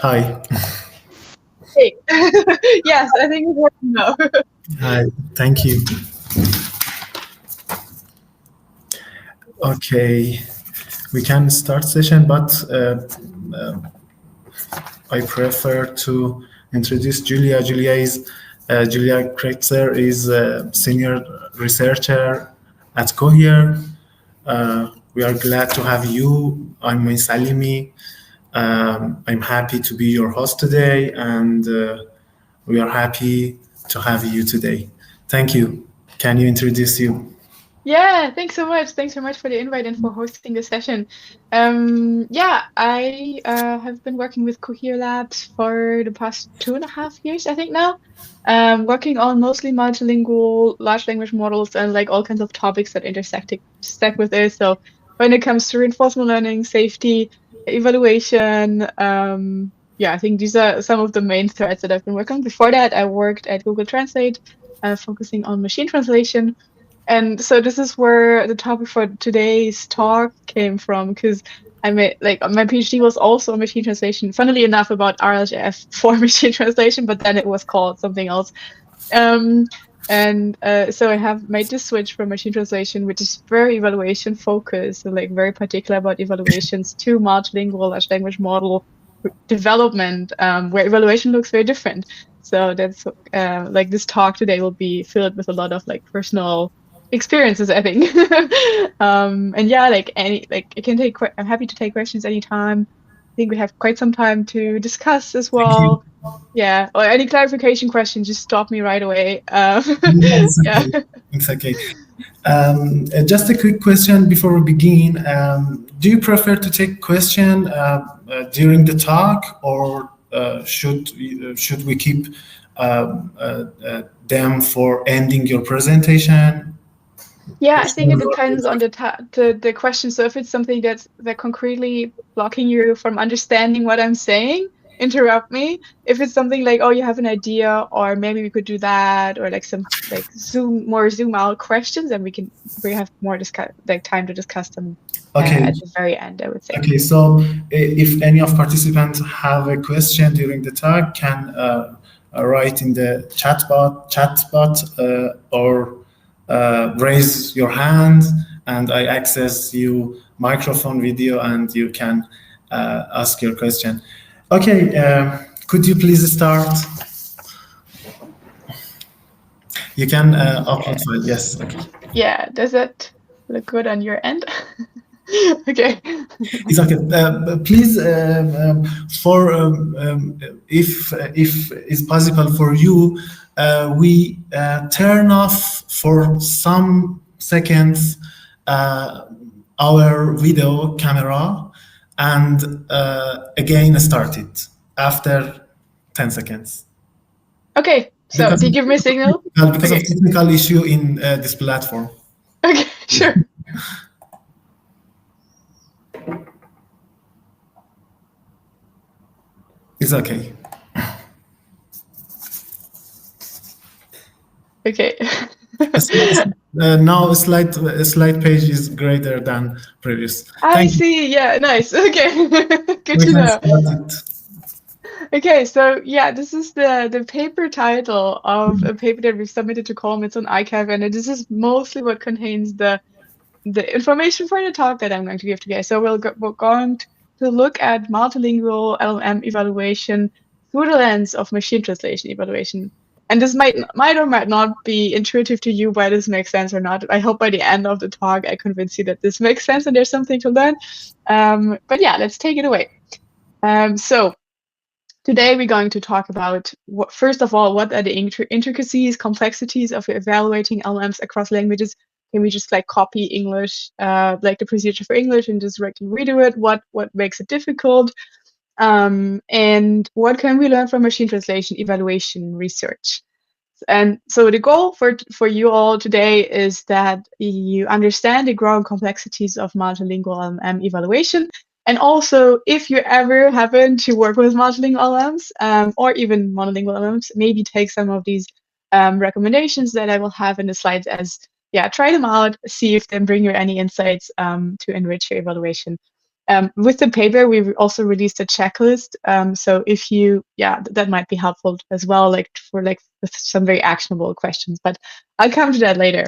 Hi. Hey. Yes, I think it's working now. Hi. Thank you. Okay, we can start session, but I prefer to introduce Julia. Julia Kreutzer is a senior researcher at Cohere. We are glad to have you. I'm Salimi. I'm happy to be your host today, and we are happy to have you today. Thank you. Can you introduce you? Yeah, thanks so much. Thanks so much for the invite and for hosting the session. Yeah, I have been working with Cohere Labs for the past 2.5 years, I think now. Working on mostly multilingual large language models and like all kinds of topics that intersect with it. So when it comes to reinforcement learning, safety, evaluation, yeah, I think these are some of the main threads that I've been working on. Before that, I worked at Google Translate, focusing on machine translation. And so this is where the topic for today's talk came from, because I made like my PhD was also machine translation, funnily enough, about RLHF for machine translation, but then it was called something else. Um, so I have made this switch from machine translation, which is very evaluation focused, and like very particular about evaluations, to multilingual large language model development, where evaluation looks very different. So that's like this talk today will be filled with a lot of like personal experiences, I think. And yeah, I'm happy to take questions anytime. I think we have quite some time to discuss as Thank you. well. Yeah, or any clarification question, just stop me right away. It's Yeah. okay. It's okay. Just a quick question before we begin. Do you prefer to take question during the talk, or should we keep them for ending your presentation? Yeah, I think it depends on the question. So if it's something that concretely blocking you from understanding what I'm saying, interrupt me. If it's something like, oh, you have an idea, or maybe we could do that, or like some like zoom out questions, and we have more time to discuss them Okay. at the very end, I would say. Okay. So if any of participants have a question during the talk, can write in the chat bot or raise your hand, and I access you microphone video, and you can ask your question. Okay, could you please start? You can upload file. Yes. Okay. Yeah, does that look good on your end? Okay. It's okay. Please, for if it's possible for you, we turn off for some seconds our video camera, and again start it after 10 seconds. Okay, so do you give me a signal? Because of Okay. technical issue in this platform. Okay, sure. It's okay. Okay. Now slide page is greater than previous. I Thank you. see. Yeah, nice. Okay. Good We to can know. start it. Okay, so yeah, this is the paper title of a paper that we've submitted to Colm. It's on iCav, and this is mostly what contains the information for the talk that I'm going to give today. So we're going to look at multilingual LLM evaluation through the lens of machine translation evaluation. And this might or might not be intuitive to you why this makes sense or not. I hope by the end of the talk I convince you that this makes sense and there's something to learn. But yeah, let's take it away. So today we're going to talk about, first of all, what are the intricacies, complexities of evaluating LLMs across languages. Can we just like copy English, like the procedure for English, and just redo it? What makes it difficult? And what can we learn from machine translation evaluation research? And so the goal for you all today is that you understand the growing complexities of multilingual LLM evaluation. And also, if you ever happen to work with multilingual LLMs, or even monolingual LLMs, maybe take some of these recommendations that I will have in the slides as, yeah, try them out, see if they bring you any insights to enrich your evaluation. With the paper, we also released a checklist. So if you, that might be helpful as well, like with some very actionable questions, but I'll come to that later.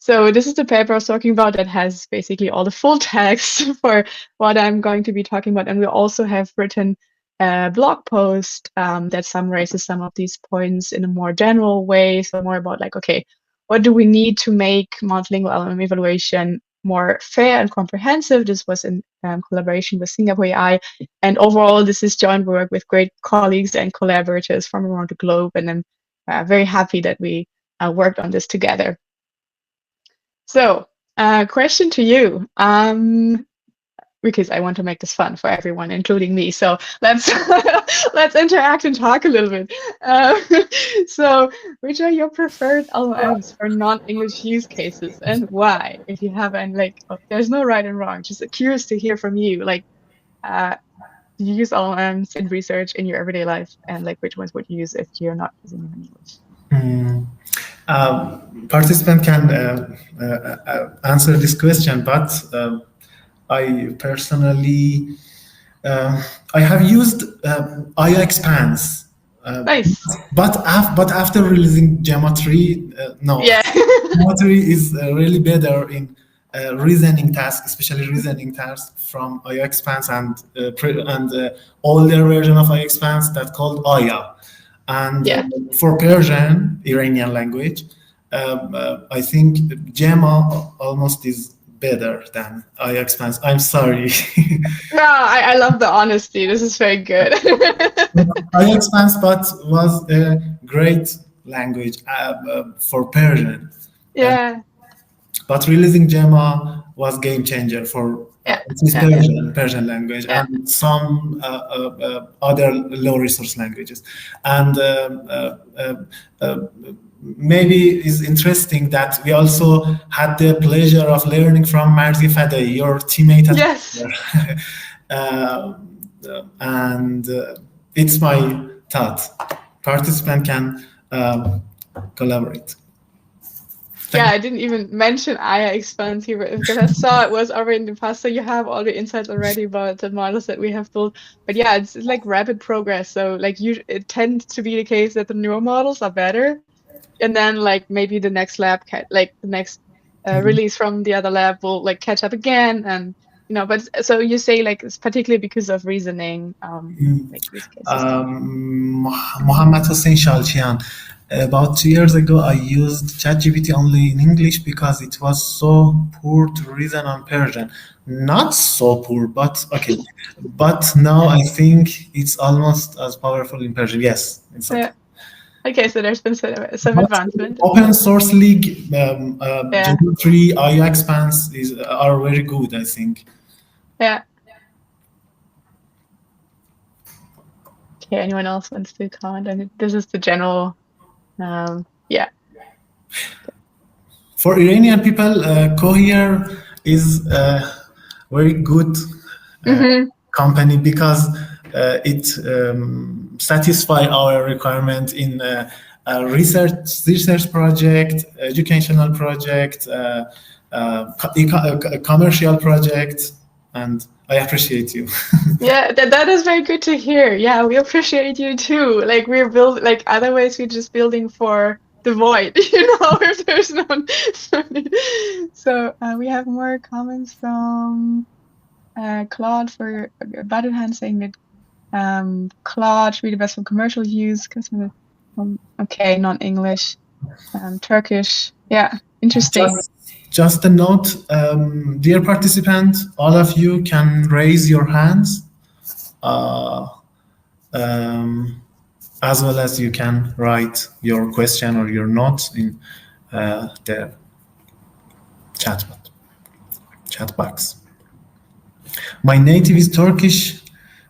So this is the paper I was talking about that has basically all the full text for what I'm going to be talking about. And we also have written a blog post that summarizes some of these points in a more general way. So more about like, okay, what do we need to make multilingual LLM evaluation more fair and comprehensive? This was in collaboration with Singapore AI. And overall, this is joint work with great colleagues and collaborators from around the globe. And I'm very happy that we worked on this together. So, question to you, because I want to make this fun for everyone, including me. So let's let's interact and talk a little bit. So, which are your preferred LLMs for non-English use cases, and why? If you have, and like, there's no right and wrong. Just curious to hear from you. Like, do you use LLMs in research in your everyday life, and like, which ones would you use if you're not using them in English? Participant can answer this question, but I personally I have used IA Expanse. Nice. But after releasing Gemma 3, no. Yeah. Gemma 3 is really better in reasoning tasks, especially reasoning tasks from IA Expanse and older version of IA Expanse that called Aya. And for Persian, Iranian language, I think Gemma almost is better than IA Expanse. I'm sorry. No, I love the honesty. This is very good. IA Expanse, but was a great language for Persian. Yeah. But releasing Gemma was game changer for Persian language and some other low resource languages. And maybe it's interesting that we also had the pleasure of learning from Marzi Fadei, your teammate. Yes. And it's my thought. Participant can collaborate. I didn't even mention IA Expanse here because I saw it was already in the past. So you have all the insights already about the models that we have built. But yeah, it's like rapid progress. So like it tends to be the case that the newer models are better. And then like maybe the next lab, like the next release from the other lab will like catch up again. And, but so you say like it's particularly because of reasoning, like use cases. Mohammed Hossein Shalchian. About 2 years ago, I used ChatGPT only in English because it was so poor to reason on Persian. Not so poor, but okay. But now I think it's almost as powerful in Persian. Yes, it's okay. Okay, so there's been some advancement. Open source league, Gemma 3, IA Expanse are very good, I think. Yeah. Okay, anyone else wants to comment? And this is the general. For Iranian people, Cohere is a very good company because it satisfies our requirement in research project, educational project, commercial project, and I appreciate you. Yeah, that is very good to hear. Yeah, we appreciate you too. Like we're building, like otherwise we're just building for the void, if there's no need. So we have more comments from Claude for button hand saying that Claude should be the best for commercial use. Okay, non-English, Turkish. Yeah, interesting. Just a note, dear participant, all of you can raise your hands, as well as you can write your question or your notes in the chat box. My native is Turkish,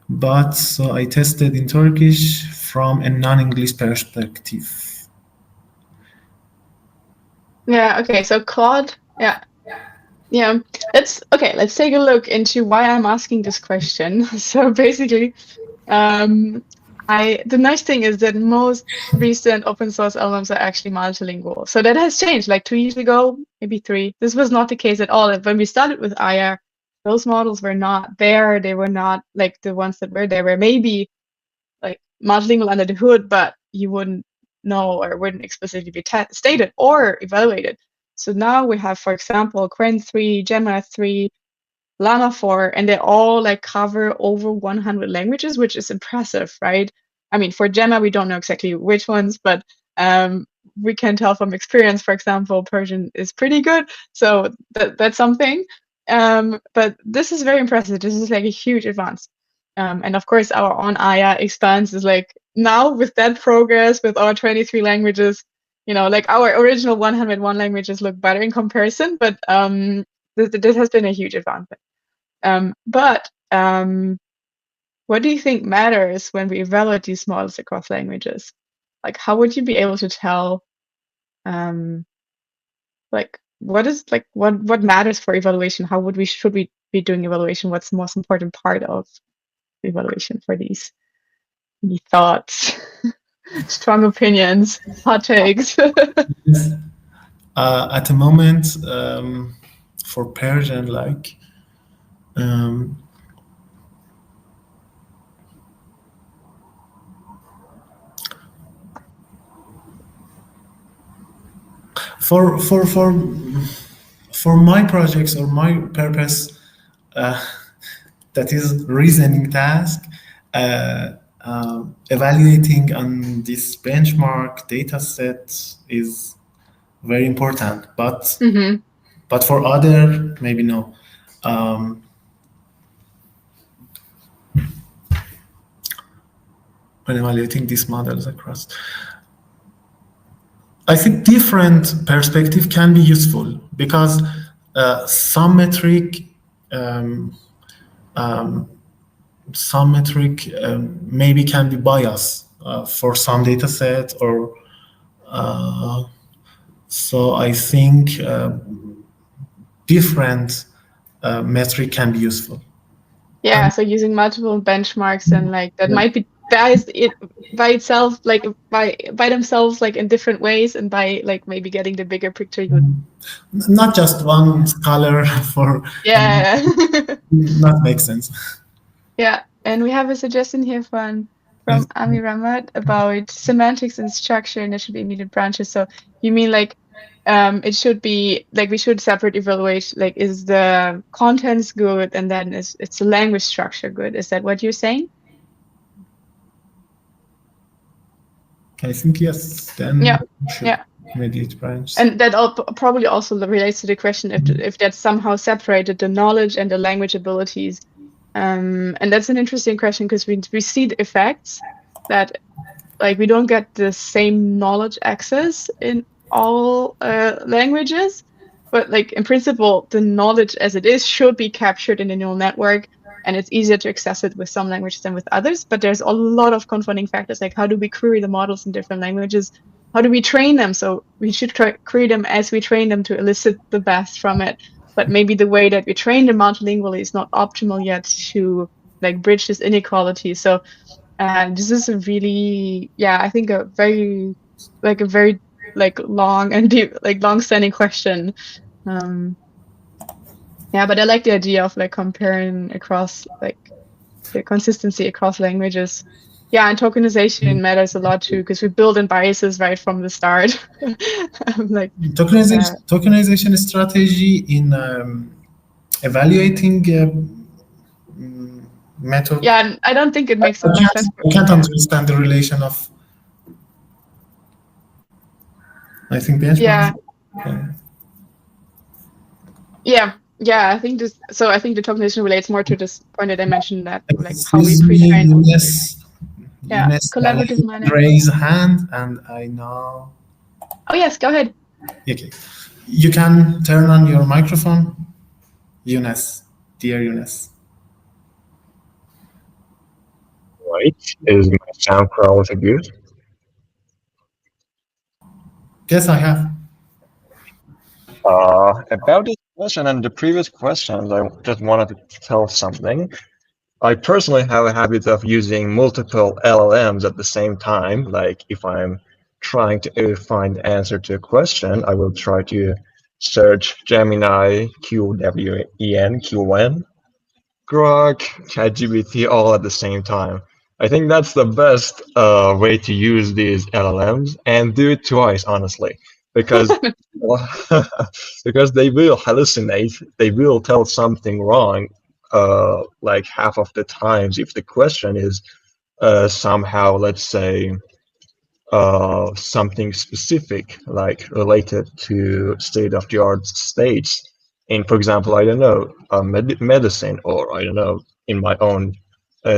but so I tested in Turkish from a non-English perspective. Yeah, okay, so Claude, yeah. Let's take a look into why I'm asking this question. So basically, the nice thing is that most recent open source LLMs are actually multilingual. So that has changed. Like 2 years ago, maybe 3. This was not the case at all. When we started with IA, those models were not there. They were not like the ones that were there. Were maybe like multilingual under the hood, but you wouldn't know or wouldn't explicitly be stated or evaluated. So now we have, for example, Qwen 3, Gemma 3, Llama 4, and they all like cover over 100 languages, which is impressive, right? I mean, for Gemma, we don't know exactly which ones, but we can tell from experience, for example, Persian is pretty good. So that's something. But this is very impressive. This is like a huge advance. And of course, our own Aya expands is like now with that progress, with our 23 languages, you know, like our original 101 languages look better in comparison, but this has been a huge advancement. But what do you think matters when we evaluate these models across languages? Like, how would you be able to tell, like, what matters for evaluation? Should we be doing evaluation? What's the most important part of evaluation for these? Any thoughts, strong opinions, hot takes? At the moment, for Persian, like for my projects or my purpose, that is reasoning task, evaluating on this benchmark data set is very important, but but for other, maybe no. When evaluating these models across, I think different perspective can be useful because some metric maybe can be biased for some data set, or so I think different metric can be useful. Yeah, so using multiple benchmarks and like that might be biased by itself, like by themselves, like in different ways, and by like maybe getting the bigger picture. Not just one scholar for not make sense. Yeah, and we have a suggestion here from Ami Ramat about semantics and structure, and there should be immediate branches. So you mean like it should be like we should separate evaluate, like is the contents good, and then it's the language structure good? Is that what you're saying? I think yes. Then yeah. Immediate branch. And that probably also relates to the question if that's somehow separated, the knowledge and the language abilities. And that's an interesting question because we see the effects that like we don't get the same knowledge access in all languages, but like in principle, the knowledge as it is should be captured in the neural network, and it's easier to access it with some languages than with others. But there's a lot of confounding factors, like how do we query the models in different languages? How do we train them? So we should query them as we train them to elicit the best from it. But maybe the way that we train them multilingually is not optimal yet to like bridge this inequality. So this is a really, I think a very long and deep, like long-standing question. But I like the idea of like comparing across like the consistency across languages. Yeah, and tokenization matters a lot too because we build in biases right from the start. Like tokenization strategy in evaluating method. Yeah, I don't think it makes so much sense. I can't understand the relation of. I think benchmarks. Yeah. I think this. So I think the tokenization relates more to this point that I mentioned, that like how we pre-train. Collaborative manner. Raise hand, and I know. Oh yes, go ahead. Okay, you can turn on your microphone, Younes, dear Younes. Right, is my sound quality good? Yes, I have. About this question and the previous questions, I just wanted to tell something. I personally have a habit of using multiple LLMs at the same time. Like if I'm trying to find the answer to a question, I will try to search Gemini, Qwen, Grok, ChatGPT all at the same time. I think that's the best way to use these LLMs, and do it twice, honestly, because because they will hallucinate. They will tell something wrong, like half of the times if the question is somehow, let's say, something specific, like related to state-of-the-art states in, for example, I don't know, medicine, or I don't know, in my own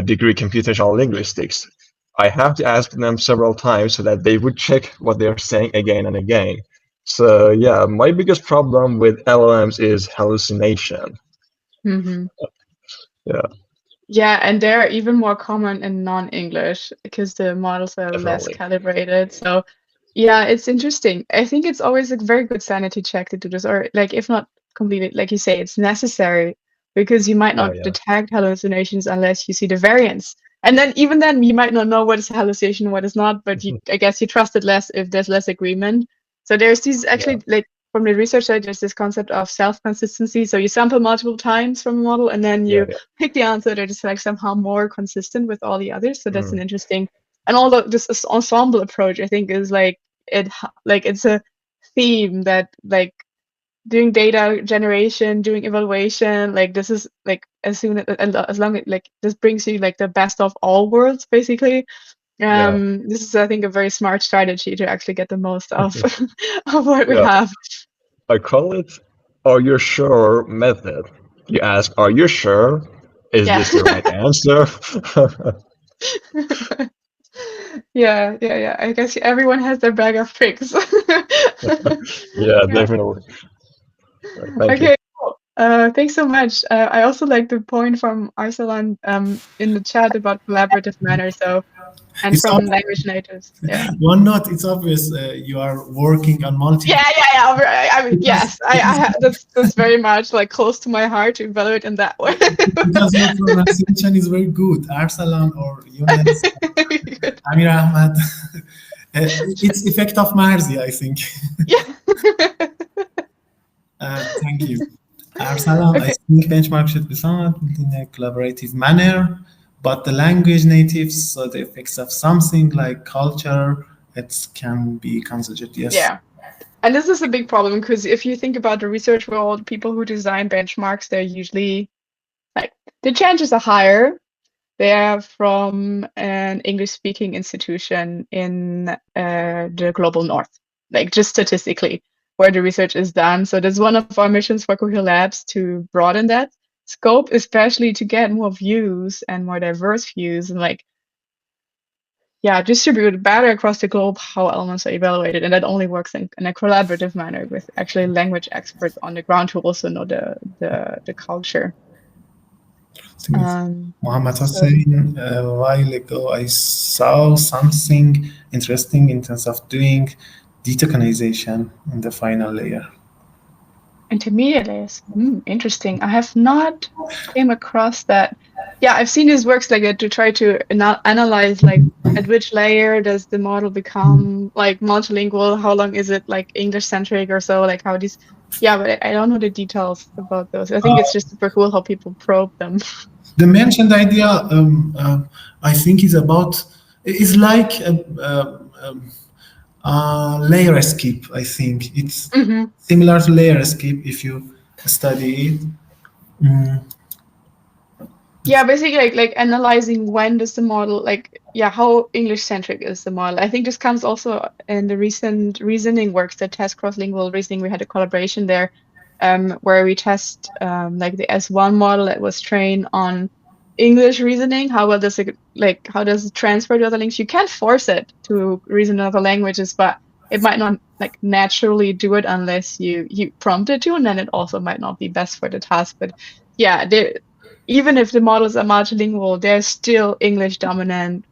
degree, computational linguistics. I have to ask them several times so that they would check what they're saying again and again. So yeah, my biggest problem with LLMs is hallucination. Mm-hmm. Yeah, Yeah, and they're even more common in non-English because the models are less definitely. calibrated. So yeah, it's interesting. I think it's always a very good sanity check to do this, or like if not completely, like you say, it's necessary because you might Yeah, not yeah, detect hallucinations unless you see the variance. And then even then you might not know what is a hallucination and what is not, but I guess you trust it less if there's less agreement. So there's these yeah, actually like from the research side, there's this concept of self-consistency. So you sample multiple times from a model and then yeah, you yeah. pick the answer that is like somehow more consistent with all the others. So that's an Mm, interesting, and although this ensemble approach, I think, is like it's a theme that like doing data generation, doing evaluation, like this is like as long as like this brings you like the best of all worlds, basically. yeah, This is, I think, a very smart strategy to actually get the most of of what we yeah. have. I call it "Are you sure" method. You ask, "Are you sure? Is Yeah. this the right answer?" Yeah. I guess everyone has their bag of tricks. Yeah, Yeah. definitely. Thank you. Okay, cool. Thanks so much. I also like the point from Arsalan in the chat about collaborative manner. So, and It's from language natives. Yeah. one note. It's obvious you are working on multi Yeah. I mean, because yes, that's very much like close to my heart to evaluate in that way. because your pronunciation is very good. Arsalan or Yunus, Good. Amir Ahmad. It's effect of Marzi, I think. Yeah. Thank you. Arsalan, I Okay. think benchmark should be somewhat in a collaborative manner, but the language natives, so the effects of something like culture, it can be considered, yes. Yeah. And this is a big problem because if you think about the research world, people who design benchmarks, they're usually like the chances are higher. They're from an English-speaking institution in the global north, like just statistically, where the research is done. So that's one of our missions for Cohere Labs to broaden that scope, especially to get more views and more diverse views and like, yeah, distribute better across the globe how elements are evaluated. And that only works in a collaborative manner with actually language experts on the ground who also know the culture. I think it's Mohammed So Hussein, a while ago, I saw something interesting in terms of doing detokenization in the final layer. intermediate layers. Interesting. I have not came across that. Yeah, I've seen his works like that to try to analyze like at which layer does the model become like multilingual? How long is it like English centric or so? Like how these. Yeah, but I don't know the details about those. I think it's just super cool how people probe them. The mentioned idea, I think, is like layer escape. I think it's Hmm. similar to layer escape if you study it. Mm, Yeah, basically like analyzing when does the model like yeah, how English centric is the model. I think this comes also in the recent reasoning works that test cross-lingual reasoning. We had a collaboration there where we test like the S1 model that was trained on English reasoning. How well does it like how does it transfer to other languages? You can't force it to reason in other languages, but it might not like naturally do it unless you prompt it to, and then it also might not be best for the task. But yeah, even if the models are multilingual, they're still English dominant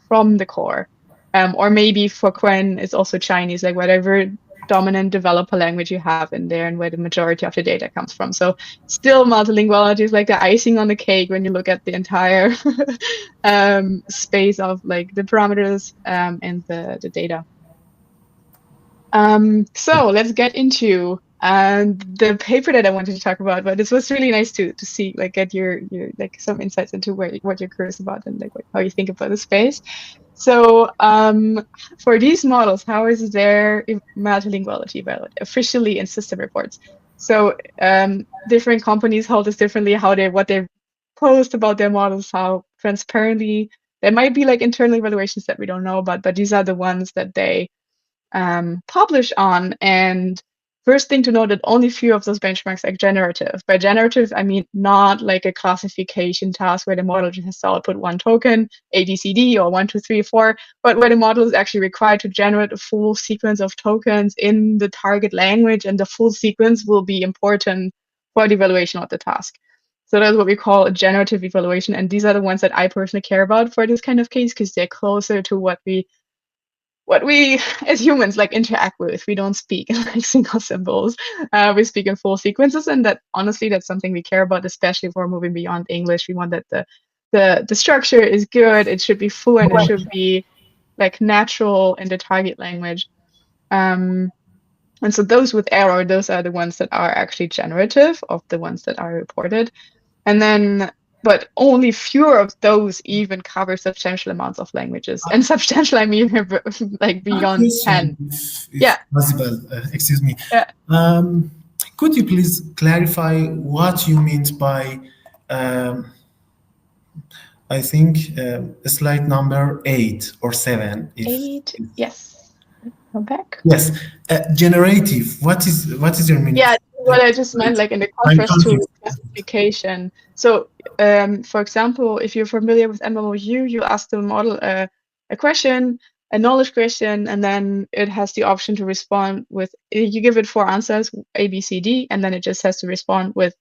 from the core. Or maybe for Quen, it's also Chinese, like whatever dominant developer language you have in there and where the majority of the data comes from. So still multilinguality is like the icing on the cake when you look at the entire space of like the parameters and the data. So let's get into and the paper that I wanted to talk about. But it was really nice to see, like, get your like some insights into what you're curious about and like how you think about the space. So for these models, how is their multilinguality evaluated officially in system reports? So different companies hold this differently, what they post about their models, how transparently. There might be like internal evaluations that we don't know about, but these are the ones that they publish on. And first thing to note that only few of those benchmarks are generative. By generative, I mean not like a classification task where the model just has to output one token, A, B, C, D, or 1, 2, 3, 4, but where the model is actually required to generate a full sequence of tokens in the target language, and the full sequence will be important for the evaluation of the task. So that's what we call a generative evaluation. And these are the ones that I personally care about for this kind of case, because they're closer to what we as humans like interact with. We don't speak in like single symbols. We speak in full sequences, and that honestly, that's something we care about, especially if we're moving beyond English. We want that the structure is good. It should be fluent. It should be like natural in the target language. And so those with error, those are the ones that are actually generative of the ones that are reported. And then, but only fewer of those even cover substantial amounts of languages. And substantial, I mean, like beyond 10. If Yeah. possible, excuse me. Yeah. Could you please clarify what you meant by, I think, slide number 8 or 7? 8, yes. Go back. Yes, generative. What is your meaning? Yeah, what I just meant, like in the contrast to classification. So, for example, if you're familiar with MMOU, you ask the model a question, a knowledge question, and then it has the option to respond with, you give it 4 answers, A, B, C, D, and then it just has to respond with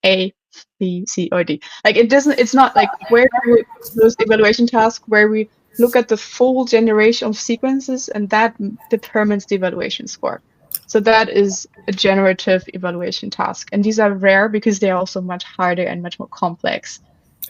A, B, C, or D. Like it's not like those evaluation tasks where we look at the full generation of sequences, and that determines the evaluation score. So that is a generative evaluation task. And these are rare because they're also much harder and much more complex.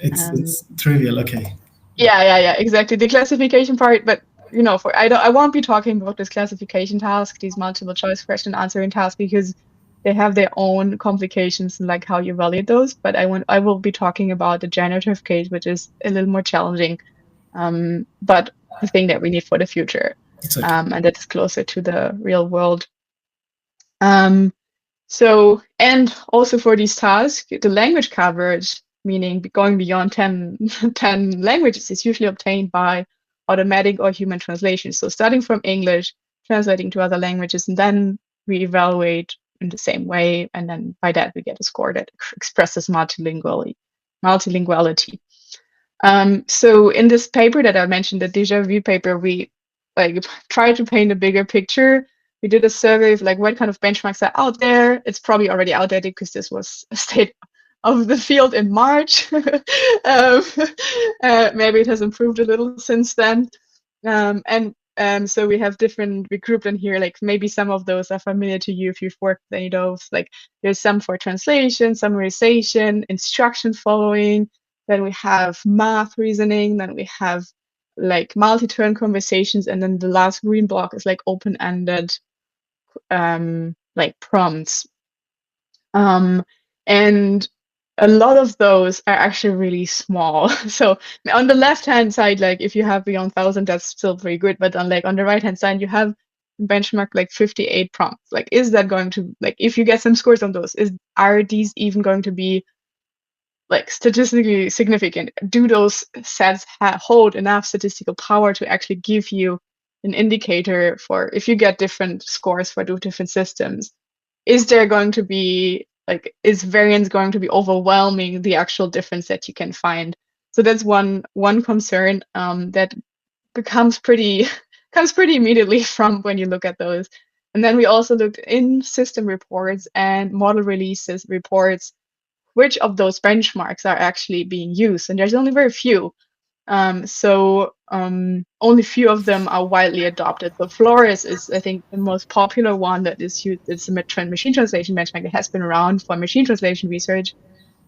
It's trivial, okay. Yeah, exactly. The classification part, but you know, I won't be talking about this classification task, these multiple choice question answering tasks, because they have their own complications and like how you evaluate those. But I will be talking about the generative case, which is a little more challenging, but the thing that we need for the future, Okay. and that is closer to the real world. So, and also for these tasks, the language coverage, meaning going beyond 10 languages, is usually obtained by automatic or human translation. So starting from English, translating to other languages, and then we evaluate in the same way. And then by that, we get a score that expresses multilinguality. So in this paper that I mentioned, the Déjà Vu paper, we like try to paint a bigger picture. We did a survey of like what kind of benchmarks are out there. It's probably already outdated because this was a state of the field in March. Maybe it has improved a little since then. So we grouped in here, like maybe some of those are familiar to you if you've worked with any of those. Like there's some for translation, summarization, instruction following. Then we have math reasoning. Then we have like multi-turn conversations. And then the last green block is like open-ended like prompts. And a lot of those are actually really small. So on the left-hand side, like if you have beyond 1,000, that's still pretty good. But on the right-hand side, you have benchmark like 58 prompts. Like, is that going to, like, if you get some scores on those, are these even going to be like statistically significant? Do those sets hold enough statistical power to actually give you an indicator for if you get different scores for different systems? Is there going to be is variance going to be overwhelming the actual difference that you can find? So that's one concern that comes pretty immediately from when you look at those. And then we also looked in system reports and model releases reports, which of those benchmarks are actually being used. And there's only very few. Only few of them are widely adopted. So Flores is, I think, the most popular one that is used. It's a machine translation benchmark that has been around for machine translation research.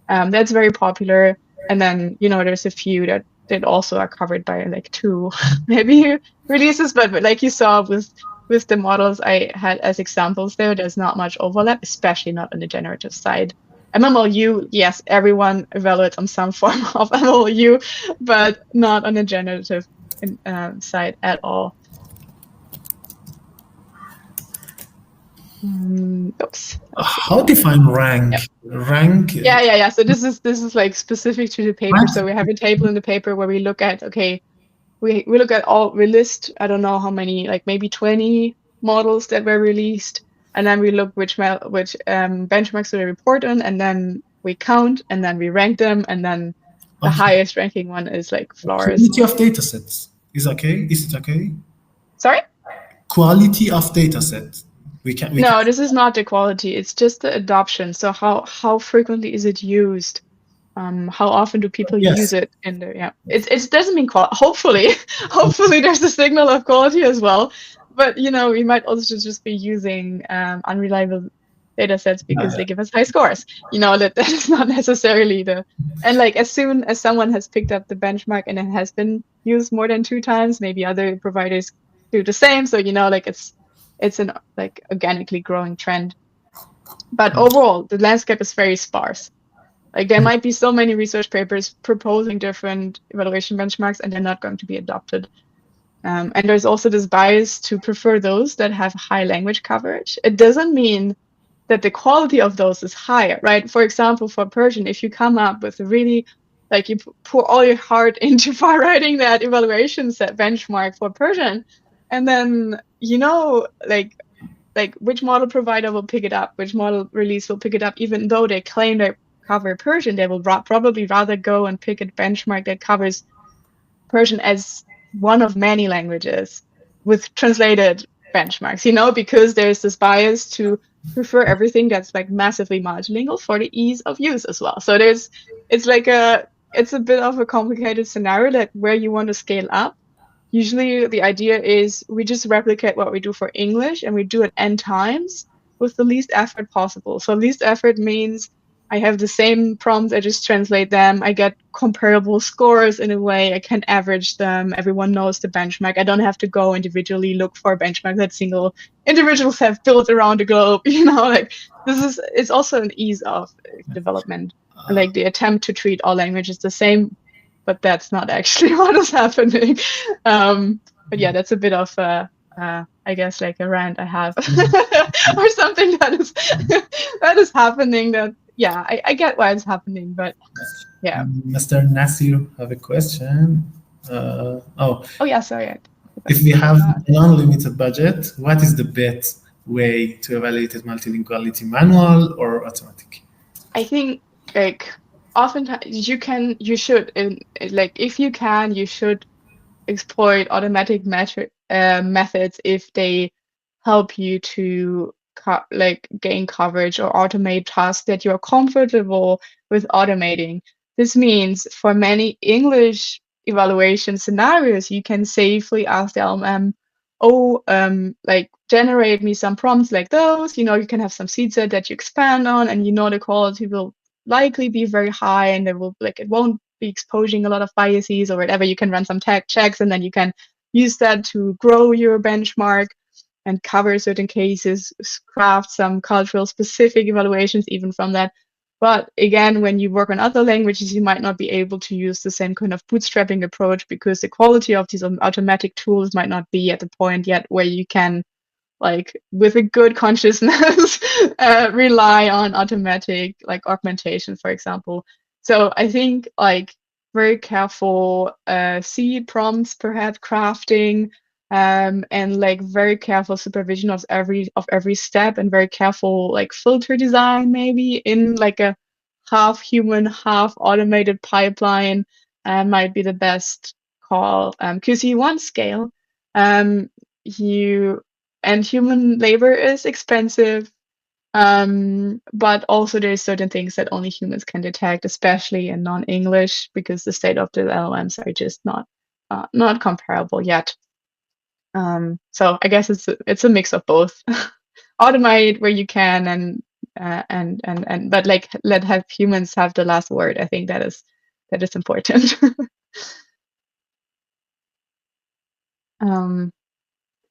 That's very popular. And then, there's a few that also are covered by like 2 maybe releases. But like you saw with with the models I had as examples there's not much overlap, especially not on the generative side. MMLU, yes, everyone evaluates on some form of MMLU, but not on the generative side at all. Oops. How define rank? Yep. Rank. Yeah. So this is like specific to the paper. So we have a table in the paper where we look at, okay, we look at we list, I don't know how many, like maybe 20 models that were released, and then we look which benchmarks do they report on, and then we count, and then we rank them, and then the highest ranking one is like Flores. Quality of data sets is okay. Is it okay? Sorry? Quality of data set. No, this is not the quality. It's just the adoption. So how frequently is it used? How often do people use it in the, yeah, it doesn't mean hopefully there's a signal of quality as well, but we might also just be using unreliable data sets because they give us high scores, that is not necessarily and like as soon as someone has picked up the benchmark and it has been used more than 2 times, maybe other providers do the same, so like it's an like organically growing trend, but overall the landscape is very sparse. Like there might be so many research papers proposing different evaluation benchmarks and they're not going to be adopted. And there's also this bias to prefer those that have high language coverage. It doesn't mean that the quality of those is higher, right? For example, for Persian, if you come up with a really, like you pour all your heart into writing that evaluation set benchmark for Persian, and then, like which model provider will pick it up, which model release will pick it up, even though they claim they cover Persian, they will probably rather go and pick a benchmark that covers Persian as one of many languages with translated benchmarks, because there's this bias to prefer everything that's like massively multilingual for the ease of use as well. So it's a bit of a complicated scenario that where you want to scale up. Usually the idea is we just replicate what we do for English and we do it n times with the least effort possible. So least effort means I have the same prompts, I just translate them, I get comparable scores in a way, I can average them, everyone knows the benchmark. I don't have to go individually look for a benchmark that single individuals have built around the globe, like it's also an ease of development. Like the attempt to treat all languages the same, but that's not actually what is happening. But yeah, that's a bit of I guess like a rant I have or something that is happening that, yeah, I get why it's happening, but yeah. Mr. Nasir have a question. Oh yeah, sorry. If we have an unlimited budget, what is the best way to evaluate multilinguality, manual or automatic? I think like oftentimes you should, like if you can, you should exploit automatic methods if they help you to gain coverage or automate tasks that you're comfortable with automating. This means for many English evaluation scenarios, you can safely ask the LLM, like generate me some prompts like those. You can have some seed set that you expand on, and the quality will likely be very high, and it won't be exposing a lot of biases or whatever. You can run some tag checks, and then you can use that to grow your benchmark and cover certain cases, craft some cultural specific evaluations even from that. But again, when you work on other languages, you might not be able to use the same kind of bootstrapping approach because the quality of these automatic tools might not be at the point yet where you can, like, with a good consciousness, rely on automatic, like, augmentation, for example. So I think, like, very careful seed prompts, perhaps crafting, and like very careful supervision of every step, and very careful like filter design, maybe in like a half human, half automated pipeline, might be the best call. Because you want scale, and human labor is expensive. But also there's certain things that only humans can detect, especially in non-English, because the state of the LLMs are just not comparable yet. So I guess it's a mix of both. Automate where you can, but like have humans have the last word. I think that is important.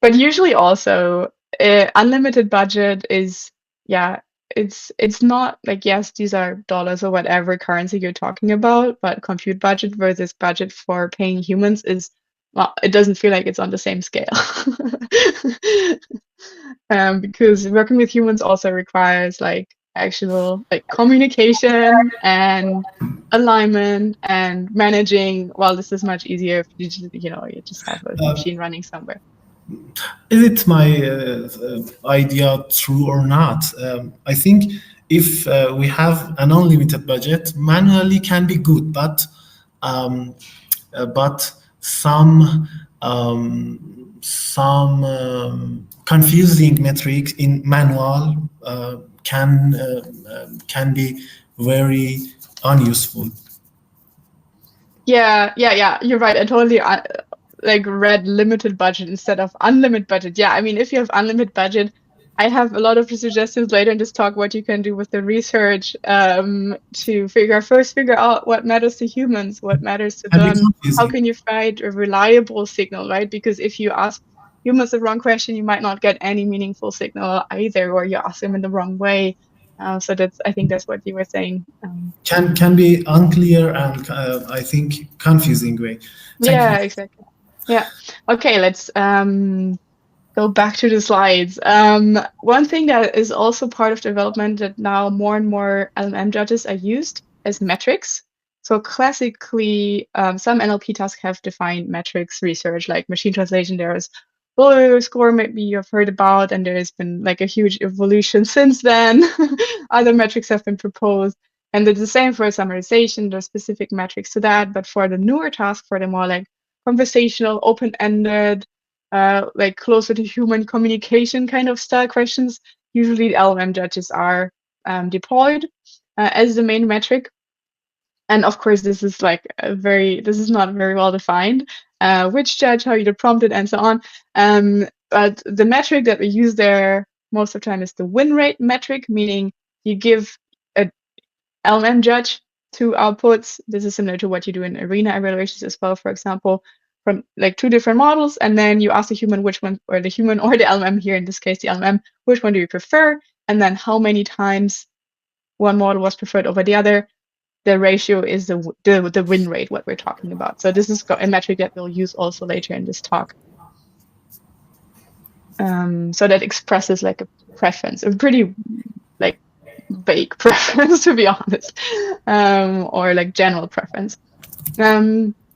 But usually also unlimited budget is, yeah, it's not like, yes, these are dollars or whatever currency you're talking about, but compute budget versus budget for paying humans is, well, it doesn't feel like it's on the same scale. Because working with humans also requires like actual like communication and alignment and managing. Well, this is much easier if you just, you just have a machine running somewhere. Is it my idea true or not? I think if we have an unlimited budget, manually can be good, but some confusing metrics in manual can be very unuseful. Yeah, you're right. I totally like read limited budget instead of unlimited budget. Yeah, I mean, if you have unlimited budget, I have a lot of suggestions later in this talk what you can do with the research to figure out what matters to humans, what matters to them. How can you find a reliable signal, right? Because if you ask humans the wrong question, you might not get any meaningful signal either, or you ask them in the wrong way. So I think that's what you were saying. Can be unclear and I think confusing way. Thank you. Exactly. Yeah. Okay, let's go back to the slides. One thing that is also part of development that now more and more LLM judges are used as metrics. So classically, some NLP tasks have defined metrics research, like machine translation. There's Boolean score, maybe you've heard about, and there has been like a huge evolution since then. Other metrics have been proposed. And it's the same for summarization. There's specific metrics to that. But for the newer task, for the more like conversational, open-ended, like closer to human communication kind of style questions, usually the LLM judges are deployed as the main metric. And of course, this is like this is not very well defined, which judge, how you prompt it, and so on. But the metric that we use there most of the time is the win rate metric, meaning you give a LLM judge two outputs. This is similar to what you do in arena evaluations as well, for example, from like two different models, and then you ask the human which one, or the human or the LLM here, in this case the LLM, which one do you prefer, and then how many times one model was preferred over the other. The ratio is the win rate, what we're talking about. So this is a metric that we'll use also later in this talk. So that expresses like a preference, a pretty like vague preference, to be honest, or like general preference.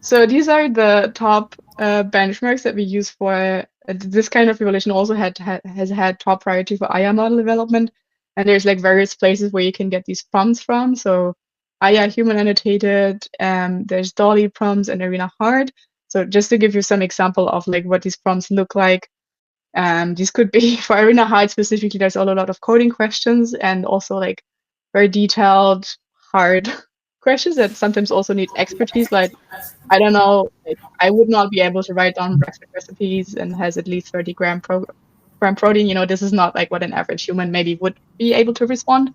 So these are the top benchmarks that we use for this kind of evaluation. Also has had top priority for IA model development, and there's like various places where you can get these prompts from. So IA human annotated, there's Dolly prompts and Arena hard. So just to give you some example of like what these prompts look like, these could be for Arena hard specifically. There's a lot of coding questions and also like very detailed, hard questions that sometimes also need expertise. Like, I don't know, like, I would not be able to write down breakfast recipes and has at least 30 gram protein. This is not like what an average human maybe would be able to respond.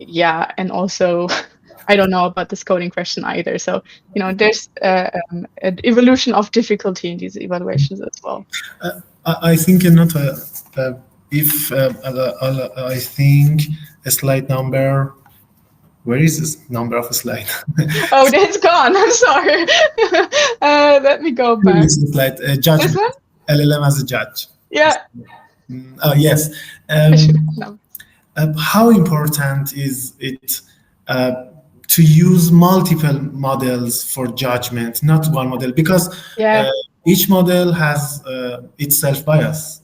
Yeah, and also I don't know about this coding question either. So, there's an evolution of difficulty in these evaluations as well. I think not if I think a slide number. Where is this number of a slide? Oh, it's gone. I'm sorry. Let me go back. This slide, judge. This one? LLM as a judge. Yeah. Oh, yes. How important is it to use multiple models for judgment, not one model? Because each model has its self-bias.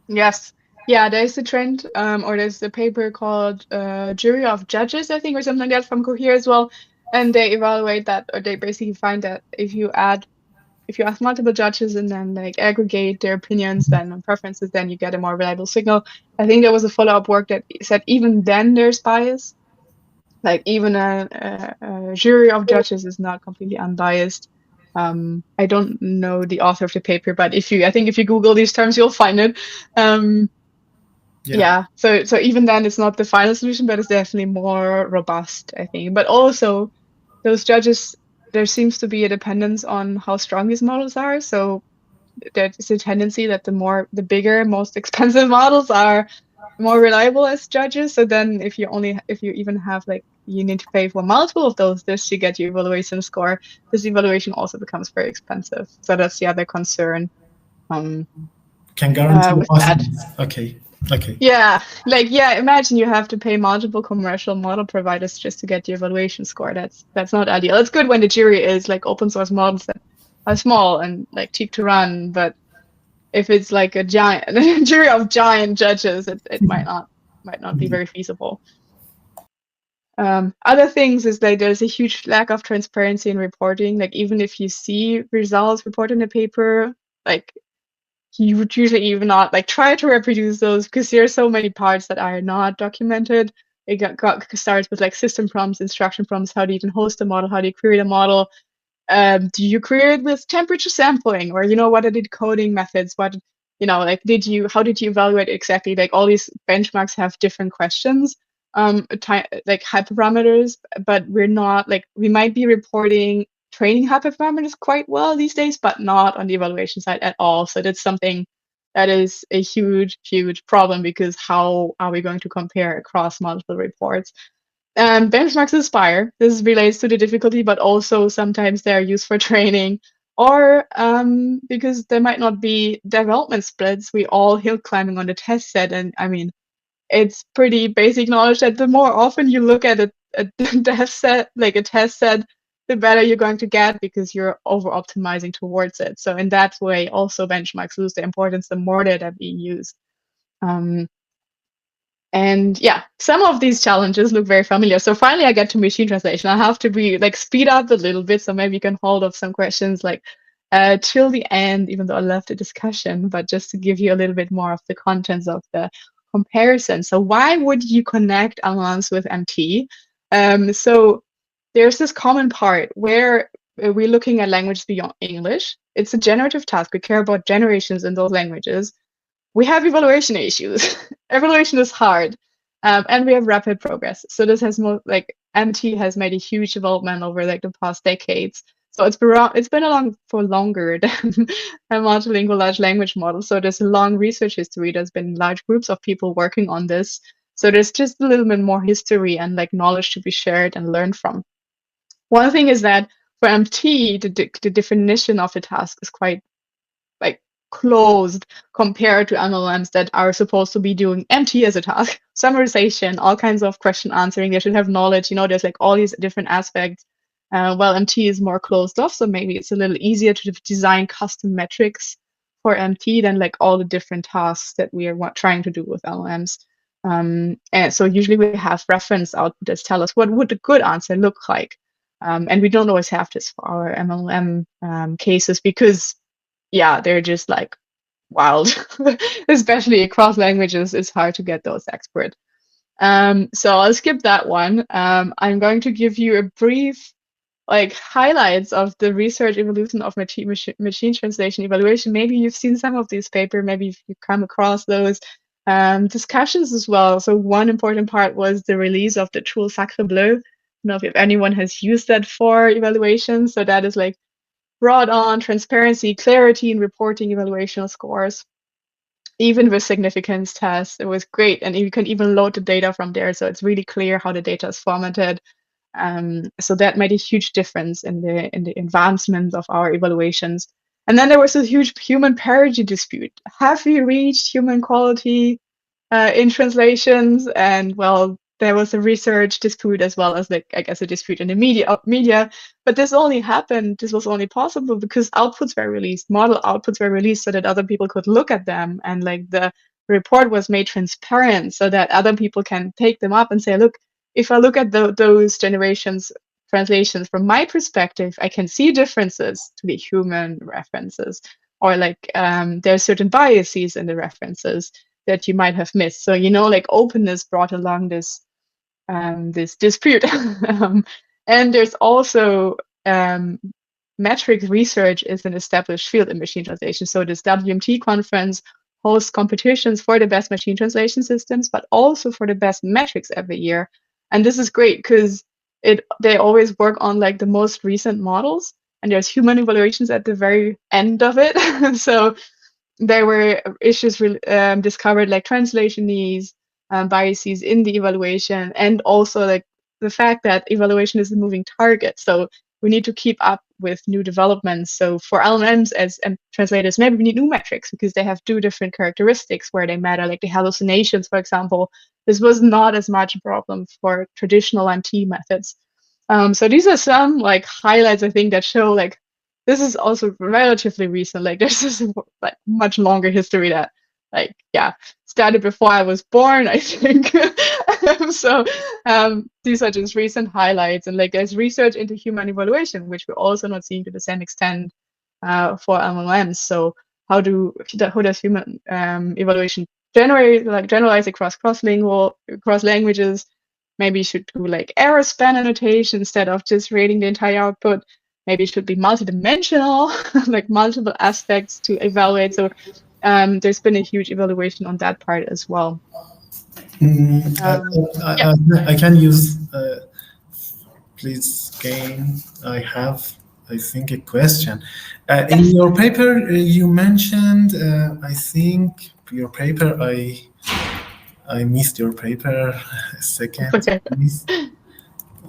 Yes. Yeah, there's a trend, or there's a paper called Jury of Judges, I think, or something like that from Cohere as well. And they evaluate that, or they basically find that if you ask multiple judges and then like aggregate their opinions and preferences, then you get a more reliable signal. I think there was a follow-up work that said even then there's bias. Like even a jury of judges is not completely unbiased. I don't know the author of the paper, but if you Google these terms, you'll find it. Yeah. So even then, it's not the final solution, but it's definitely more robust, I think. But also, those judges, there seems to be a dependence on how strong these models are. So there's a tendency that the bigger, most expensive models are more reliable as judges. So then if you even have like, you need to pay for multiple of those just to get your evaluation score, this evaluation also becomes very expensive. So that's the other concern. Can guarantee With that. awesomeness. Okay. Okay. Yeah, like, yeah, imagine you have to pay multiple commercial model providers just to get your evaluation score. That's not ideal. It's good when the jury is like open source models that are small and like cheap to run, but if it's like a giant jury of giant judges, it might not be very feasible. Other things is like there's a huge lack of transparency in reporting. Like even if you see results reported in a paper, like you would usually even not like try to reproduce those because there are so many parts that are not documented. It starts with like system prompts, instruction prompts, how do you even host a model, how do you query the model, do you query it with temperature sampling, or what are the decoding methods, what like how did you evaluate exactly, like all these benchmarks have different questions, like hyperparameters, but we're not like, we might be reporting training hyperparameters quite well these days, but not on the evaluation side at all. So that's something that is a huge problem, because how are we going to compare across multiple reports? Benchmarks aspire. This relates to the difficulty, but also sometimes they are used for training, or because there might not be development splits. We all hill climbing on the test set, and I mean, it's pretty basic knowledge that the more often you look at a dev set, like a test set, the better you're going to get, because you're over optimizing towards it. So in that way, also benchmarks lose their importance the more that are being used. And yeah, some of these challenges look very familiar. So finally, I get to machine translation. I have to be like speed up a little bit, so maybe you can hold off some questions like till the end, even though I left the discussion, but just to give you a little bit more of the contents of the comparison. So why would you connect LLMs with MT? So there's this common part where we're looking at languages beyond English. It's a generative task. We care about generations in those languages. We have evaluation issues. Evaluation is hard, and we have rapid progress. So this has more like MT has made a huge development over like the past decades. So it's been along for longer than a multilingual large language model. So there's a long research history. There's been large groups of people working on this. So there's just a little bit more history and like knowledge to be shared and learned from. One thing is that for MT, the definition of the task is quite like closed compared to LLMs that are supposed to be doing MT as a task, summarization, all kinds of question answering. They should have knowledge. There's like all these different aspects. Well, MT is more closed off, so maybe it's a little easier to design custom metrics for MT than like all the different tasks that we are trying to do with LLMs. And so usually we have reference output that tell us what would a good answer look like. And we don't always have this for our MLM cases, because yeah, they're just like wild, especially across languages. It's hard to get those expert. So I'll skip that one. I'm going to give you a brief like highlights of the research evolution of machine translation evaluation. Maybe you've seen some of these papers, maybe you've come across those discussions as well. So one important part was the release of the tool Sacre Bleu. I don't know if anyone has used that for evaluation. So that is like brought on transparency, clarity in reporting evaluational scores, even with significance tests. It was great. And you can even load the data from there. So it's really clear how the data is formatted. So that made a huge difference in the advancement of our evaluations. And then there was a huge human parity dispute. Have we reached human quality in translations? And well, there was a research dispute as well as like, I guess, a dispute in the media. But this was only possible because outputs were released, model outputs were released so that other people could look at them, and like the report was made transparent so that other people can take them up and say, look, if I look at those translations from my perspective, I can see differences to the human references, or like there are certain biases in the references that you might have missed. So like openness brought along this dispute. And there's also metric research is an established field in machine translation. So this WMT conference hosts competitions for the best machine translation systems, but also for the best metrics every year. And this is great because they always work on like the most recent models. and there's human evaluations at the very end of it. So there were issues discovered, like translation needs, biases in the evaluation, and also like the fact that evaluation is a moving target. So we need to keep up with new developments. So for LLMs as translators, maybe we need new metrics because they have two different characteristics where they matter, like the hallucinations, for example. This was not as much a problem for traditional MT methods. So these are some like highlights, I think, that show like this is also relatively recent. Like there's this like much longer history that like started before I was born, I think. So these are just recent highlights, and like there's research into human evaluation, which we're also not seeing to the same extent for LLMs. So how does human evaluation generalize across cross languages? Maybe you should do like error span annotation instead of just rating the entire output. Maybe it should be multidimensional, like multiple aspects to evaluate. So there's been a huge evaluation on that part as well. I can use, please, gain. I have, I think, a question. In your paper, you mentioned, I think, your paper, I missed your paper. A second, Okay. please.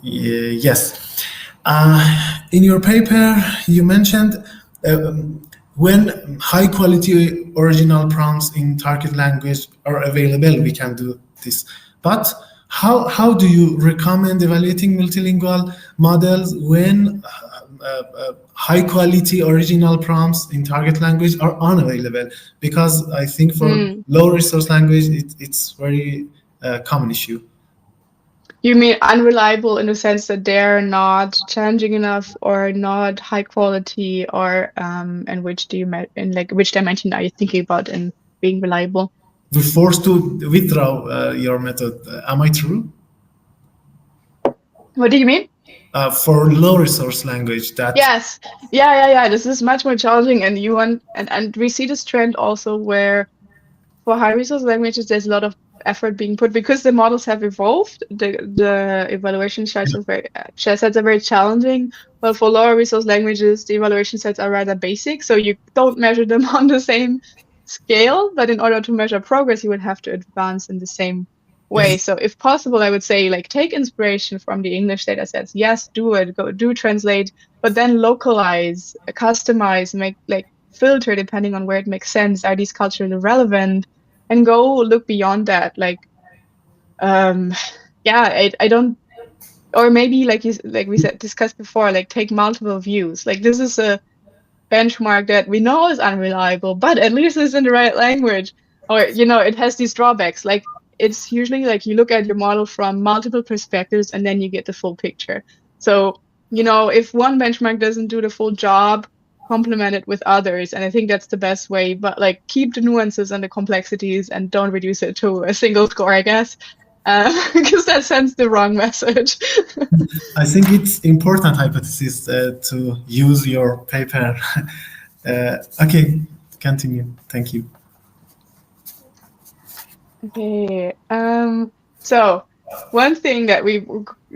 Yes. In your paper, you mentioned when high quality original prompts in target language are available, we can do this. But how do you recommend evaluating multilingual models when high quality original prompts in target language are unavailable? Because I think for low resource language, it's very common issue. You mean unreliable in the sense that they're not challenging enough or not high quality, or and which which dimension are you thinking about in being reliable? We're forced to withdraw your method. Am I true? What do you mean? For low resource language, that yes, yeah. This is much more challenging, and and we see this trend also where for high resource languages there's a lot of effort being put because the models have evolved. The evaluation sets are very challenging. But for lower resource languages, the evaluation sets are rather basic, so you don't measure them on the same scale. But in order to measure progress, you would have to advance in the same way. Yes. So if possible, I would say like take inspiration from the English data sets. Yes, do it. Do translate, but then localize, customize, make like filter depending on where it makes sense. Are these culturally relevant? And go look beyond that. Like, I don't, or maybe like we discussed before, like take multiple views. Like this is a benchmark that we know is unreliable, but at least it's in the right language. Or, it has these drawbacks. Like it's usually like you look at your model from multiple perspectives and then you get the full picture. So, if one benchmark doesn't do the full job, complement it with others. And I think that's the best way, but like keep the nuances and the complexities and don't reduce it to a single score, I guess. Because that sends the wrong message. I think it's important hypothesis to use your paper. Okay, continue. Thank you. Okay. So one thing that we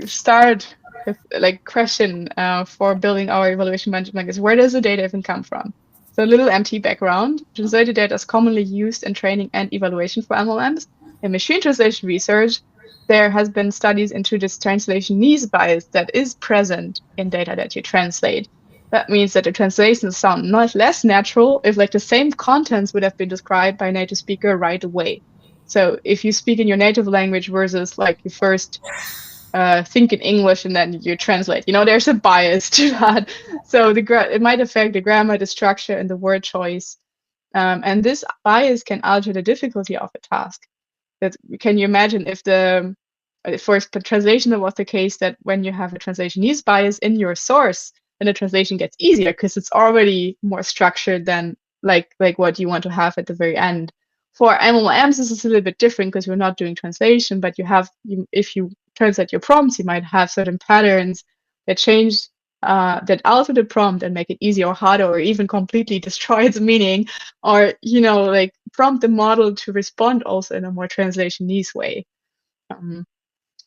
start with, like, question for building our evaluation benchmark is, where does the data even come from? So a little MT background. Translated data is commonly used in training and evaluation for LLMs. In machine translation research, there has been studies into this translation needs bias that is present in data that you translate. That means that the translations sound not less natural if like the same contents would have been described by a native speaker right away. So if you speak in your native language versus like you first think in English and then you translate, there's a bias to that. So it might affect the grammar, the structure, and the word choice. And this bias can alter the difficulty of a task. Can you imagine if for translation, it was the case that when you have a translation needs bias in your source, then the translation gets easier because it's already more structured than like what you want to have at the very end. For LLMs, this is a little bit different because we're not doing translation, but if you translate your prompts, you might have certain patterns that change, that alter the prompt and make it easier or harder, or even completely destroy its meaning, or like prompt the model to respond also in a more translation needs way.